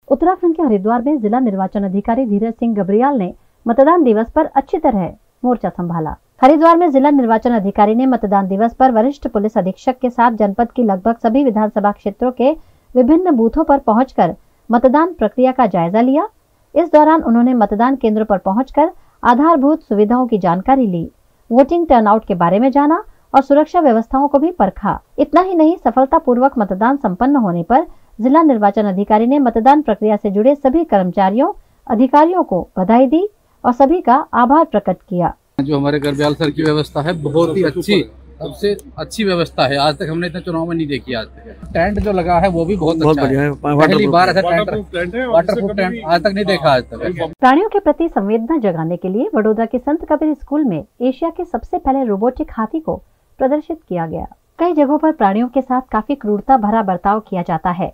उत्तराखंड के हरिद्वार में जिला निर्वाचन अधिकारी धीरज सिंह गबरियाल ने मतदान दिवस पर अच्छी तरह मोर्चा संभाला। हरिद्वार में जिला निर्वाचन अधिकारी ने मतदान दिवस पर वरिष्ठ पुलिस अधीक्षक के साथ जनपद की लगभग सभी विधानसभा क्षेत्रों के विभिन्न बूथों पर पहुंचकर मतदान प्रक्रिया का जायजा लिया। इस दौरान उन्होंने मतदान केंद्रों पर पहुंचकर आधारभूत सुविधाओं की जानकारी ली, वोटिंग टर्नआउट के बारे में जाना और सुरक्षा व्यवस्थाओं को भी परखा। इतना ही नहीं, सफलतापूर्वक मतदान संपन्न होने पर जिला निर्वाचन अधिकारी ने मतदान प्रक्रिया से जुड़े सभी कर्मचारियों अधिकारियों को बधाई दी और सभी का आभार प्रकट किया। जो हमारे गरब्याल सर की व्यवस्था है बहुत ही अच्छी सबसे अच्छी व्यवस्था है, आज तक हमने इतना चुनाव में नहीं देखी। आज तक टेंट जो लगा है वो भी बहुत अच्छा है। पहली बार ऐसा वाटरप्रूफ टेंट आज तक नहीं देखा। आज तक प्राणियों के प्रति संवेदना जगाने के लिए वडोदरा के संत कबीर स्कूल में एशिया के सबसे पहले रोबोटिक हाथी को प्रदर्शित किया गया। कई जगहों पर प्राणियों के साथ काफी क्रूरता भरा बर्ताव किया जाता है।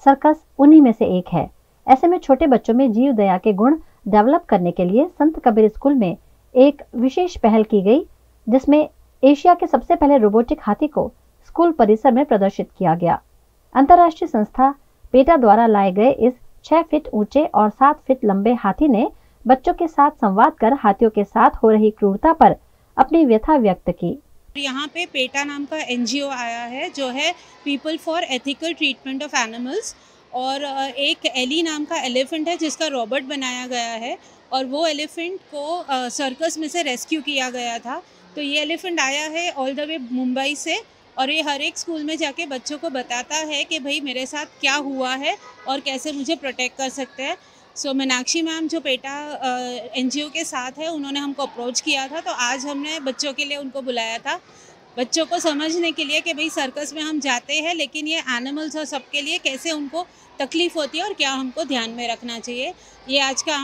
सर्कस उन्हीं में से एक है। ऐसे में छोटे बच्चों में जीव दया के गुण डेवलप करने के लिए संत कबीर स्कूल में एक विशेष पहल की गई, जिसमें एशिया के सबसे पहले रोबोटिक हाथी को स्कूल परिसर में प्रदर्शित किया गया। अंतर्राष्ट्रीय संस्था पेटा द्वारा लाए गए इस 6 फीट ऊंचे और 7 फीट लंबे हाथी ने बच्चों के साथ संवाद कर हाथियों के साथ हो रही क्रूरता पर अपनी व्यथा व्यक्त की। यहाँ पे पेटा नाम का NGO आया है जो है people for ethical treatment of animals, और एक एली नाम का एलिफेंट है जिसका रोबोट बनाया गया है, और वो एलिफेंट को सर्कस में से रेस्क्यू किया गया था। तो ये एलिफेंट आया है ऑल द वे मुंबई से, और ये हर एक स्कूल में जाके बच्चों को बताता है कि भाई मेरे साथ क्या हुआ है और कैसे मुझे प्रोटेक्ट कर सकते हैं। सो मीनाक्षी मैम जो पेटा NGO के साथ है, उन्होंने हमको अप्रोच किया था, तो आज हमने बच्चों के लिए उनको बुलाया था, बच्चों को समझने के लिए कि भाई सर्कस में हम जाते हैं लेकिन ये एनिमल्स और सबके लिए कैसे उनको तकलीफ़ होती है और क्या हमको ध्यान में रखना चाहिए। ये आज का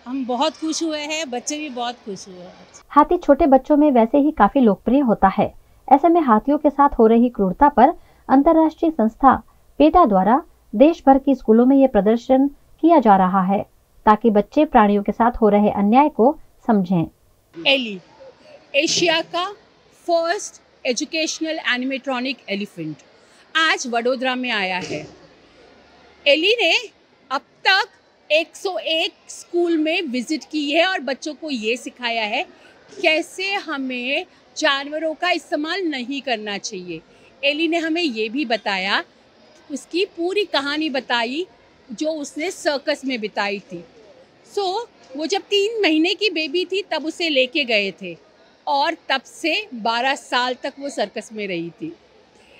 हम बहुत खुश हुए हैं, बच्चे भी बहुत खुश हुए हैं। हाथी छोटे बच्चों में वैसे ही काफी लोकप्रिय होता है। ऐसे में हाथियों के साथ हो रही क्रूरता पर अंतर्राष्ट्रीय संस्था पेटा द्वारा देश भर की स्कूलों में ये प्रदर्शन किया जा रहा है ताकि बच्चे प्राणियों के साथ हो रहे अन्याय को समझें। एली एशिया का फर्स्ट एजुकेशनल एनिमेट्रॉनिक एलिफेंट आज वडोदरा में आया है। एली ने अब तक 101 स्कूल में विजिट की है और बच्चों को ये सिखाया है कैसे हमें जानवरों का इस्तेमाल नहीं करना चाहिए। एली ने हमें ये भी बताया, उसकी पूरी कहानी बताई जो उसने सर्कस में बिताई थी। वो जब 3 महीने की बेबी थी तब उसे लेके गए थे और तब से 12 साल तक वो सर्कस में रही थी।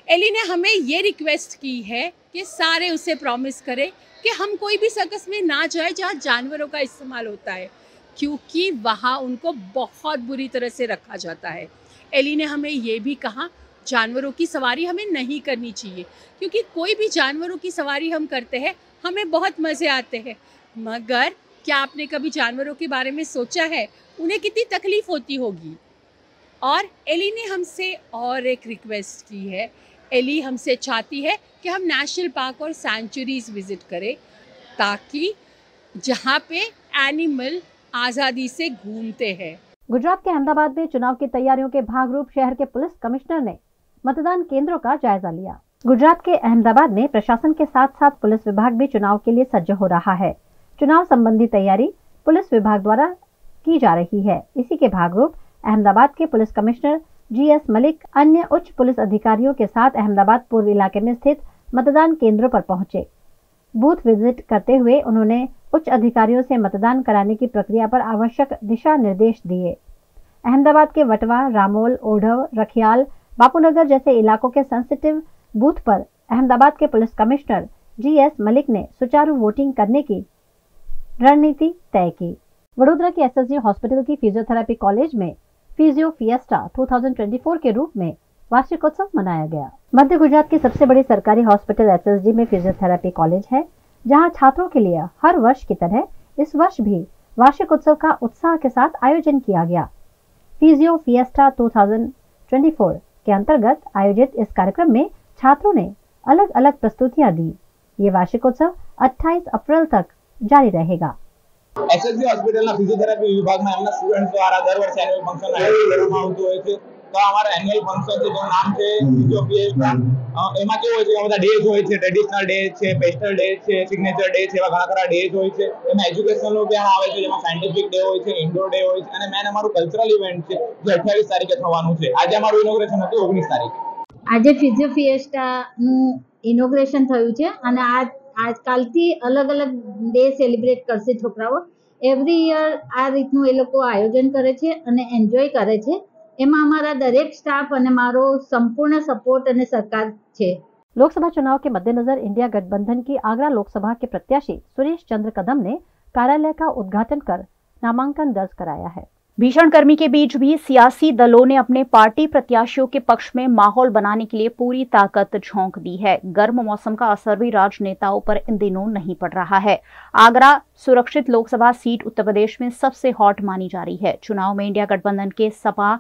एली ने हमें ये रिक्वेस्ट की है कि सारे उसे प्रॉमिस करें कि हम कोई भी सर्कस में ना जाए जहाँ जानवरों का इस्तेमाल होता है, क्योंकि वहाँ उनको बहुत बुरी तरह से रखा जाता है। एली ने हमें ये भी कहा जानवरों की सवारी हमें नहीं करनी चाहिए, क्योंकि कोई भी जानवरों की सवारी हम करते हैं हमें बहुत मज़े आते हैं, मगर क्या आपने कभी जानवरों के बारे में सोचा है उन्हें कितनी तकलीफ़ होती होगी। और एली ने हमसे और एक रिक्वेस्ट की है। एली हमसे चाहती है कि हम नेशनल पार्क और सैंचुरीज विज़िट करें ताकि जहाँ पे एनिमल आज़ादी से घूमते हैं। गुजरात के अहमदाबाद में चुनाव की तैयारियों के भागरूप शहर के पुलिस कमिश्नर ने मतदान केंद्रों का जायजा लिया। गुजरात के अहमदाबाद में प्रशासन के साथ साथ पुलिस विभाग भी चुनाव के लिए सज्ज हो रहा है। चुनाव संबंधी तैयारी पुलिस विभाग द्वारा की जा रही है। इसी के भागरूप अहमदाबाद के पुलिस कमिश्नर GS मलिक अन्य उच्च पुलिस अधिकारियों के साथ अहमदाबाद पूर्व इलाके में स्थित मतदान केंद्रों पर पहुंचे। बूथ विजिट करते हुए उन्होंने उच्च अधिकारियों से मतदान कराने की प्रक्रिया पर आवश्यक दिशा निर्देश दिए। अहमदाबाद के वटवा, रामोल, ओढ़व, रखियाल, बापूनगर जैसे इलाकों के सेंसिटिव बूथ पर अहमदाबाद के पुलिस कमिश्नर GS मलिक ने सुचारू वोटिंग करने की रणनीति तय की। वडोदरा के SSG हॉस्पिटल की फिजियोथेरेपी कॉलेज में फिजियो फिएस्टा 2024 के रूप में वार्षिकोत्सव मनाया गया। मध्य गुजरात की सबसे बड़ी सरकारी हॉस्पिटल SSG में फिजियोथेरेपी कॉलेज है, जहां छात्रों के लिए हर वर्ष की तरह इस वर्ष भी वार्षिकोत्सव का उत्साह के साथ आयोजन किया गया। फिजियो फिएस्टा 2024 के अंतर्गत आयोजित इस कार्यक्रम में छात्रों ने अलग अलग प्रस्तुतियां दी। ये वार्षिकोत्सव 28 अप्रैल तक जारी रहेगा। SSG હોસ્પિટલના ફિઝિયોથેરાપી વિભાગમાં એમના સ્ટુડન્ટ દ્વારા દર વર્ષે એન્યુઅલ ફંક્શન આયોજન કરવામાં આવતું હોય છે। તો અમારા એન્યુઅલ ફંક્શન છે જેનું નામ છે ફિઝિયોફિએસ્ટા। એમાં કેવું હોય છે કે બધા ડેઝ હોય છે, ટ્રેડિશનલ ડે છે, પેસ્ટલ ડે છે, સિગ્નેચર ડે છે, એવા ઘણા ખરા ડેઝ હોય છે। એમાં એજ્યુકેશનલનું પણ આવે છે, જેમાં સાયન્ટિફિક ડે હોય છે, ઇન્ડોર ડે હોય છે, અને મેન અમારું કલ્ચરલ ઇવેન્ટ છે જે 28 તારીખે થવાનું છે। આજે અમારું ઇનોગ્રેશન હતું 19 તારીખે। આજે ફિઝિયોફિએસ્ટાનું ઇનોગ્રેશન થયું છે અને આજકાલથી અલગ અલગ ડે સેલિબ્રેટ કરશે છોકરાઓ। એવરી યર આ રીતનું એ લોકો આયોજન કરે છે અને એન્જોય કરે છે। એમાં અમારા દરેક સ્ટાફ અને મારો સંપૂર્ણ સપોર્ટ અને સહકાર છે। लोकसभा चुनाव के मद्देनजर इंडिया गठबंधन की आगरा लोकसभा के प्रत्याशी सुरेश चंद्र कदम ने कार्यालय का उद्घाटन कर नामांकन दर्ज कराया है। भीषण गर्मी के बीच भी सियासी दलों ने अपने पार्टी प्रत्याशियों के पक्ष में माहौल बनाने के लिए पूरी ताकत झोंक दी है। गर्म मौसम का असर भी राजनेताओं पर इन दिनों नहीं पड़ रहा है। आगरा सुरक्षित लोकसभा सीट उत्तर प्रदेश में सबसे हॉट मानी जा रही है। चुनाव में इंडिया गठबंधन के सपा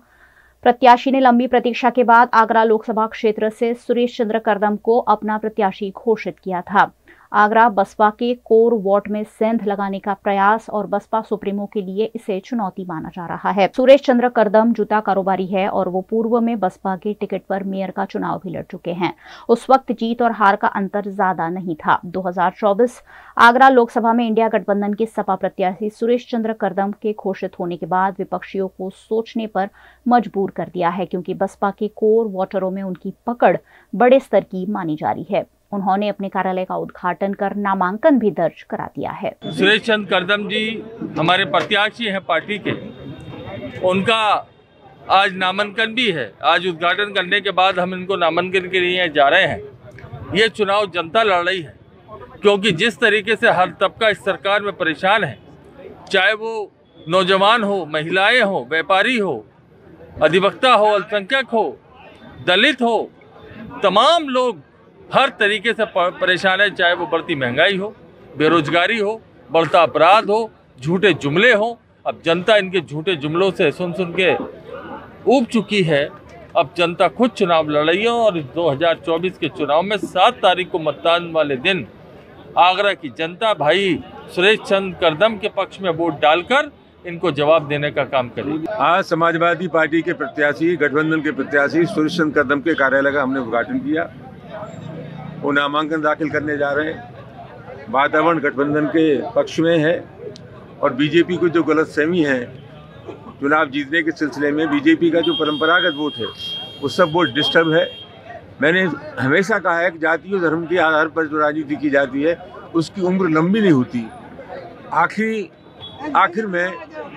प्रत्याशी ने लंबी प्रतीक्षा के बाद आगरा लोकसभा क्षेत्र से सुरेश चंद्र करदम को अपना प्रत्याशी घोषित किया था। आगरा बसपा के कोर वार्ड में सेंध लगाने का प्रयास और बसपा सुप्रीमो के लिए इसे चुनौती माना जा रहा है। सुरेश चंद्र करदम जूता कारोबारी है और वो पूर्व में बसपा के टिकट पर मेयर का चुनाव भी लड़ चुके हैं। उस वक्त जीत और हार का अंतर ज्यादा नहीं था। 2024 आगरा लोकसभा में इंडिया गठबंधन के सपा प्रत्याशी सुरेश चंद्र करदम के घोषित होने के बाद विपक्षियों को सोचने पर मजबूर कर दिया है, क्योंकि बसपा के कोर वोटरों में उनकी पकड़ बड़े स्तर की मानी जा रही है। उन्होंने अपने कार्यालय का उद्घाटन कर नामांकन भी दर्ज करा दिया है। सुरेश चंद्र करदम जी हमारे प्रत्याशी हैं पार्टी के, उनका आज नामांकन भी है। आज उद्घाटन करने के बाद हम इनको नामांकन के लिए जा रहे हैं। ये चुनाव जनता लड़ रही है, क्योंकि जिस तरीके से हर तबका इस सरकार में परेशान है, चाहे वो नौजवान हो, महिलाएं हो, व्यापारी हो, अधिवक्ता हो, अल्पसंख्यक हो, दलित हो, तमाम लोग हर तरीके से परेशान है। चाहे वो बढ़ती महंगाई हो, बेरोजगारी हो, बढ़ता अपराध हो, झूठे जुमले हो। अब जनता इनके झूठे जुमलों से सुन सुन के ऊब चुकी है। अब जनता खुद चुनाव लड़ रही है और 2024 के चुनाव में 7 तारीख को मतदान वाले दिन आगरा की जनता भाई सुरेश चंद्र करदम के पक्ष में वोट डालकर इनको जवाब देने का काम करेगी। आज समाजवादी पार्टी के प्रत्याशी, गठबंधन के प्रत्याशी सुरेश चंद्र करदम के कार्यालय का हमने उद्घाटन किया। वो नामांकन दाखिल करने जा रहे हैं। वातावरण गठबंधन के पक्ष में है और बीजेपी को जो गलतफहमी है चुनाव जीतने के सिलसिले में, बीजेपी का जो परंपरागत वोट है वो सब वोट डिस्टर्ब है। मैंने हमेशा कहा है कि जाति और धर्म के आधार पर जो राजनीति की जाती है उसकी उम्र लंबी नहीं होती। आखिर में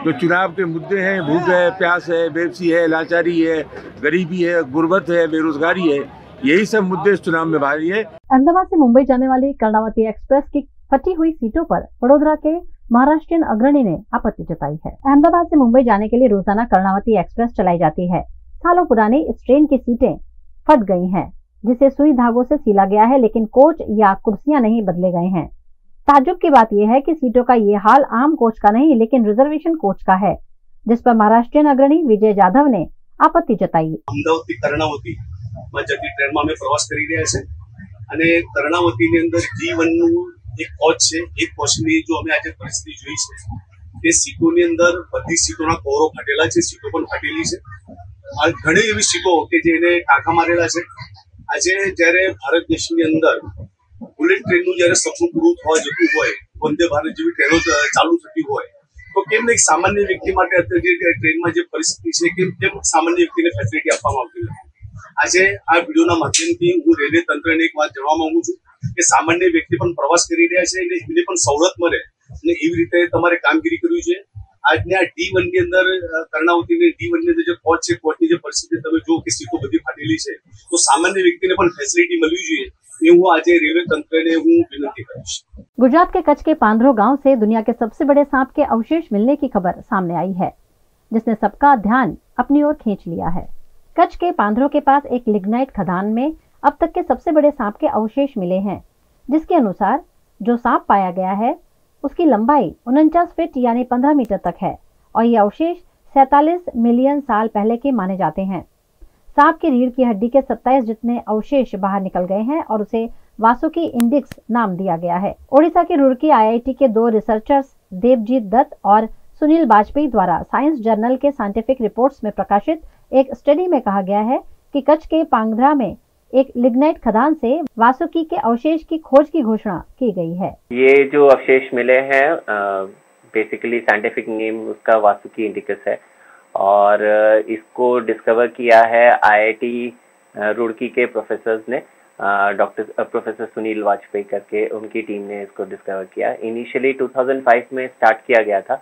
जो चुनाव के मुद्दे हैं, भूख है, प्यास है, बेबसी है, लाचारी है, गरीबी है, गुर्बत है, बेरोजगारी है, यही सब मुद्दे इस चुनाव में भारी है। अहमदाबाद से मुंबई जाने वाली कर्णावती एक्सप्रेस की फटी हुई सीटों पर वडोदरा के महाराष्ट्रीयन अग्रणी ने आपत्ति जताई है। अहमदाबाद से मुंबई जाने के लिए रोजाना कर्णावती एक्सप्रेस चलाई जाती है। सालों पुरानी इस ट्रेन की सीटें फट गई हैं, जिसे सुई धागों से सीला गया है, लेकिन कोच या कुर्सियां नहीं बदले गए हैं। ताज्जुब की बात यह है कि सीटों का ये हाल आम कोच का नहीं, लेकिन रिजर्वेशन कोच का है, जिस पर महाराष्ट्रीयन अग्रणी विजय जाधव ने आपत्ति जताई। જતી ટ્રેનમાં અમે પ્રવાસ કરી રહ્યા છે અને કર્ણાવતીની અંદર G1નું એક કોચ છે, એક કોચની જો અમે આજે પરિસ્થિતિ જોઈ છે તે સીટોની અંદર બધી સીટોના કોરો ફાટેલા છે, સીટો પણ ફાટેલી છે। આ ઘણી એવી સીટો કે જેને ટાંકા મારેલા છે। આજે જ્યારે ભારત દેશની અંદર બુલેટ ટ્રેનનું જ્યારે સપનું પૂરું થવા જતું હોય, વંદે ભારત જેવી ટ્રેનો ચાલુ થતી હોય, તો કેમ એક સામાન્ય વ્યક્તિ માટે અત્યારે જે ટ્રેનમાં જે પરિસ્થિતિ છે કેમ સામાન્ય વ્યક્તિને ફેસિલિટી આપવામાં આવતી નથી। આજે આ વિડીયોના માધ્યમથી હું રેલવે તંત્રને એક વાત જણાવવા માંગુ છું કે સામાન્ય વ્યક્તિ પણ પ્રવાસ કરી રહ્યા છે એટલે એમને પણ સવલત મળે અને એવી રીતે તમારે કામગીરી કરવી છે। આજની આ D1 ની અંદર કર્ણાવતીની D1 ની અંદર જે કોચ છે, કોચની જે પરિસ્થિતિ તમે જો કે સીટો બધી ફાટેલી છે, તો સામાન્ય વ્યક્તિને પણ ફેસિલિટી મળવી જોઈએ એ હું આજે રેલવે તંત્રને હું વિનંતી કરીશ। गुजरात के कच्छ के पांधरो गांव से दुनिया के सबसे बड़े सांप के अवशेष मिलने की खबर सामने आई है, जिसने सबका ध्यान अपनी ओर खींच लिया है। कच्छ के पांधरो के पास एक लिग्नाइट खदान में अब तक के सबसे बड़े सांप के अवशेष मिले हैं, जिसके अनुसार जो सांप पाया गया है उसकी लंबाई 49 फीट यानी 15 मीटर तक है और ये अवशेष 47 मिलियन साल पहले के माने जाते हैं। सांप की रीढ़ की हड्डी के 27 जितने अवशेष बाहर निकल गए हैं और उसे वासुकी इंडिक्स नाम दिया गया है। ओडिशा के रुड़की IIT के 2 रिसर्चर्स देवजीत दत्त और सुनील वाजपेयी द्वारा साइंस जर्नल के साइंटिफिक रिपोर्ट्स में प्रकाशित एक स्टडी में कहा गया है कि कच्छ के पांगधरा में एक लिग्नाइट खदान से वासुकी के अवशेष की खोज की घोषणा की गई है। ये जो अवशेष मिले हैं बेसिकली साइंटिफिक नेम उसका वासुकी इंडिकस है और इसको डिस्कवर किया है IIT रुड़की के प्रोफेसर्स ने, प्रोफेसर सुनील वाजपेयी करके उनकी टीम ने इसको डिस्कवर किया। इनिशियली 2005 में स्टार्ट किया गया था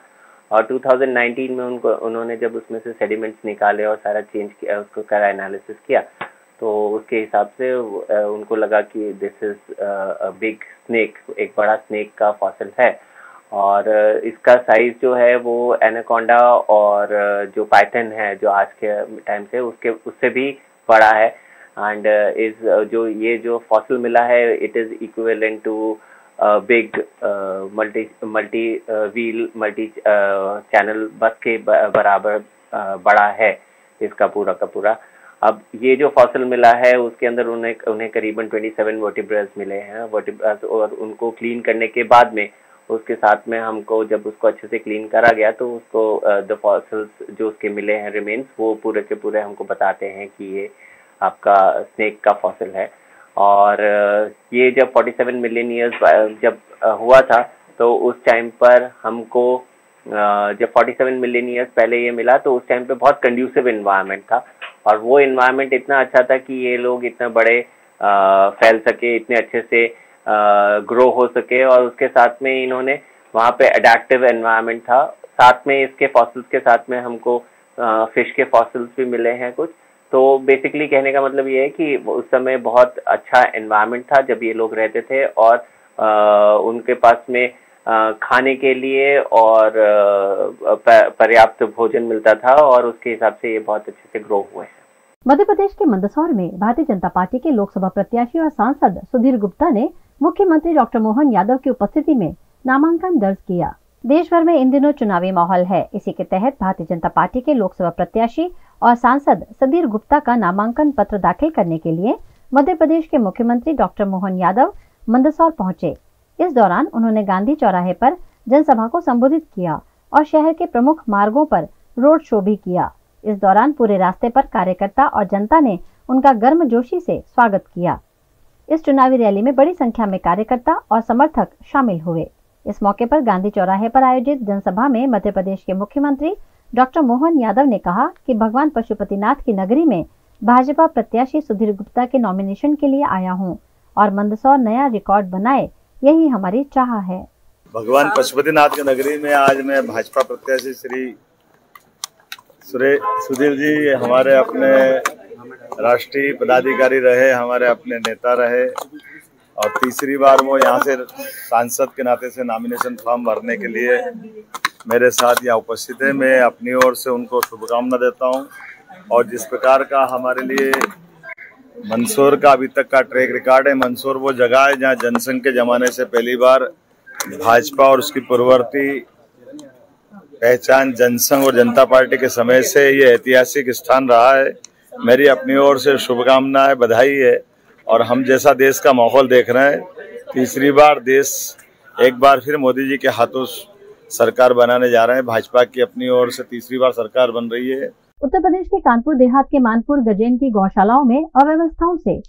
और 2019 में उन्होंने जब उसमें से सेडिमेंट्स निकाले और सारा चेंज किया, उसको सारा एनालिसिस किया, तो उसके हिसाब से उनको लगा कि this is a big snake, एक बड़ा स्नेक का फॉसिल है और इसका साइज जो है वो एनाकोंडा और जो पाइथन है जो आज के टाइम से उससे भी बड़ा है। एंड ये जो फॉसिल मिला है it is equivalent to big multi channel bus के बराबर बड़ा है इसका पूरा का पूरा। अब ये जो फॉसिल मिला है उसके अंदर उन्हें करीबन 27 वर्टिब्रास मिले हैं और उनको क्लीन करने के बाद में उसके साथ में हमको जब उसको अच्छे से क्लीन करा गया तो उसको द फॉसिल्स जो उसके मिले हैं रिमेन्स वो पूरे के पूरे हमको बताते हैं कि ये आपका स्नेक का फॉसिल है। और ये जब 47 मिलियन ईयर्स जब हुआ था तो उस टाइम पर हमको जब 47 मिलियन ईयर्स पहले ये मिला तो उस टाइम पे बहुत कंड्यूसिव इन्वायरमेंट था और वो इन्वायरमेंट इतना अच्छा था कि ये लोग इतना बड़े फैल सके, इतने अच्छे से ग्रो हो सके। और उसके साथ में इन्होंने वहाँ पे अडेप्टिव एनवायरनमेंट था। साथ में इसके फॉसिल्स के साथ में हमको फिश के फॉसिल्स भी मिले हैं कुछ। तो बेसिकली कहने का मतलब ये है कि उस समय बहुत अच्छा एनवायरनमेंट था जब ये लोग रहते थे और उनके पास में खाने के लिए और पर्याप्त भोजन मिलता था और उसके हिसाब से ये बहुत अच्छे से ग्रो हुए हैं। मध्य प्रदेश के मंदसौर में भारतीय जनता पार्टी के लोकसभा प्रत्याशी और सांसद सुधीर गुप्ता ने मुख्यमंत्री डॉक्टर मोहन यादव की उपस्थिति में नामांकन दर्ज किया। देश भर में इन दिनों चुनावी माहौल है। इसी के तहत भारतीय जनता पार्टी के लोकसभा प्रत्याशी और सांसद सुधीर गुप्ता का नामांकन पत्र दाखिल करने के लिए मध्य प्रदेश के मुख्यमंत्री डॉक्टर मोहन यादव मंदसौर पहुंचे। इस दौरान उन्होंने गांधी चौराहे पर जनसभा को संबोधित किया और शहर के प्रमुख मार्गों पर रोड शो भी किया। इस दौरान पूरे रास्ते पर कार्यकर्ता और जनता ने उनका गर्मजोशी से स्वागत किया। इस चुनावी रैली में बड़ी संख्या में कार्यकर्ता और समर्थक शामिल हुए। इस मौके पर गांधी चौराहे पर आयोजित जनसभा में मध्य प्रदेश के मुख्यमंत्री डॉक्टर मोहन यादव ने कहा कि भगवान पशुपतिनाथ की नगरी में भाजपा प्रत्याशी सुधीर गुप्ता के नॉमिनेशन के लिए आया हूं और मंदसौर नया रिकॉर्ड बनाए, यही हमारी चाह है। भगवान पशुपतिनाथ की नगरी में आज मैं भाजपा प्रत्याशी श्री सुधीर जी हमारे अपने राष्ट्रीय पदाधिकारी रहे, हमारे अपने नेता रहे और तीसरी बार वो यहाँ से सांसद के नाते से नॉमिनेशन फॉर्म भरने के लिए मेरे साथ यहाँ उपस्थित है। मैं अपनी ओर से उनको शुभकामना देता हूँ और जिस प्रकार का हमारे लिए मंदसौर का अभी तक का ट्रैक रिकॉर्ड है, मंदसौर वो जगह है जहाँ जनसंघ के जमाने से पहली बार भाजपा और उसकी पूर्ववर्ती पहचान जनसंघ और जनता पार्टी के समय से ये ऐतिहासिक स्थान रहा है। मेरी अपनी ओर से शुभकामना है, बधाई है। और हम जैसा देश का माहौल देख रहे हैं, तीसरी बार देश एक बार फिर मोदी जी के हाथों सरकार बनाने जा रहे हैं। भाजपा की अपनी ओर से तीसरी बार सरकार बन रही है। उत्तर प्रदेश के कानपुर देहात के मानपुर गजेन की गौशालाओं में अव्यवस्थाओं से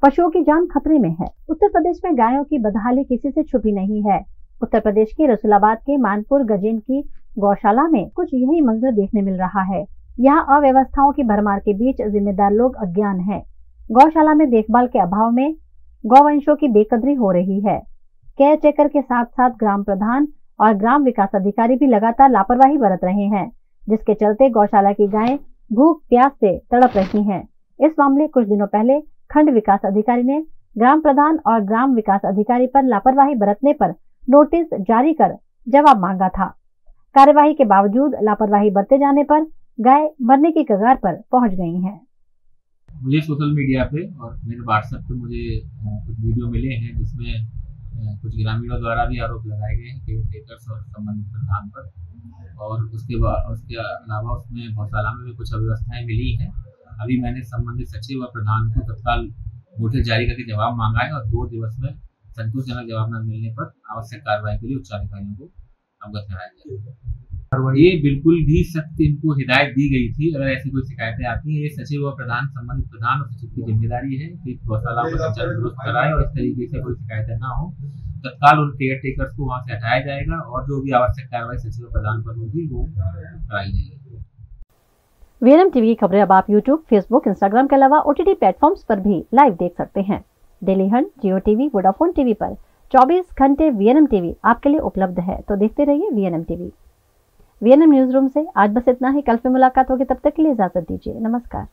पशुओं की जान खतरे में है। उत्तर प्रदेश में गायों की बदहाली किसी से छुपी नहीं है। उत्तर प्रदेश के रसूलाबाद के मानपुर गजेन की गौशाला में कुछ यही मंजर देखने मिल रहा है। यहाँ अव्यवस्थाओं की भरमार के बीच जिम्मेदार लोग अज्ञान हैं। गौशाला में देखभाल के अभाव में गौवंशों की बेकदरी हो रही है। केयर टेकर के साथ साथ ग्राम प्रधान और ग्राम विकास अधिकारी भी लगातार लापरवाही बरत रहे हैं, जिसके चलते गौशाला की गायें भूख प्यास से तड़प रही हैं। इस मामले कुछ दिनों पहले खंड विकास अधिकारी ने ग्राम प्रधान और ग्राम विकास अधिकारी पर लापरवाही बरतने पर नोटिस जारी कर जवाब मांगा था। कार्यवाही के बावजूद लापरवाही बरते जाने पर गाय मरने की कगार पर पहुंच गई हैं। मुझे सोशल मीडिया पे और मेरे व्हाट्सएप पे मुझे कुछ वीडियो मिले हैं जिसमें कुछ ग्रामीणों द्वारा भी आरोप लगाए गए हैं केयर टेकर्स और संबंधित प्रधान पर, और उसके अलावा उसमें गौशाला में भी कुछ अव्यवस्थाएं मिली हैं। अभी मैंने संबंधित सचिव और प्रधान को तत्काल नोटिस जारी करके जवाब मांगा है और 2 दिवस में संतोषजनक जवाब न मिलने पर आवश्यक कार्रवाई के लिए उच्च अधिकारियों को अवगत कराया जाएगा। ये बिल्कुल भी सख्त इनको हिदायत दी गई थी। अगर ऐसी कोई शिकायतें आती हैं, ये सचिव और प्रधान, संबंधित प्रधान और सचिव की जिम्मेदारी है कि गौशाला को संचालन दुरुस्त कराए और इस तरीके से कोई शिकायतें ना हो। तत्काल उन केयर टेकर्स को वहाँ से हटाया जाएगा और जो भी आवश्यक कार्रवाई सचिव और प्रधान पर होगी वो कराई जाएगी। वीएनएम टीवी की खबरें अब आप यूट्यूब, फेसबुक, इंस्टाग्राम के अलावा ओटीटी प्लेटफॉर्म्स पर भी लाइव देख सकते हैं। डेली हंट, जियो टीवी, वोडाफोन टीवी पर 24 घंटे वीएनएम टीवी आपके लिए उपलब्ध है, तो देखते रहिए VNM TV. VNM news room से आज बस इतना ही। कल फिर मुलाकात होगी, तब तक के लिए इजाजत दीजिए। नमस्कार।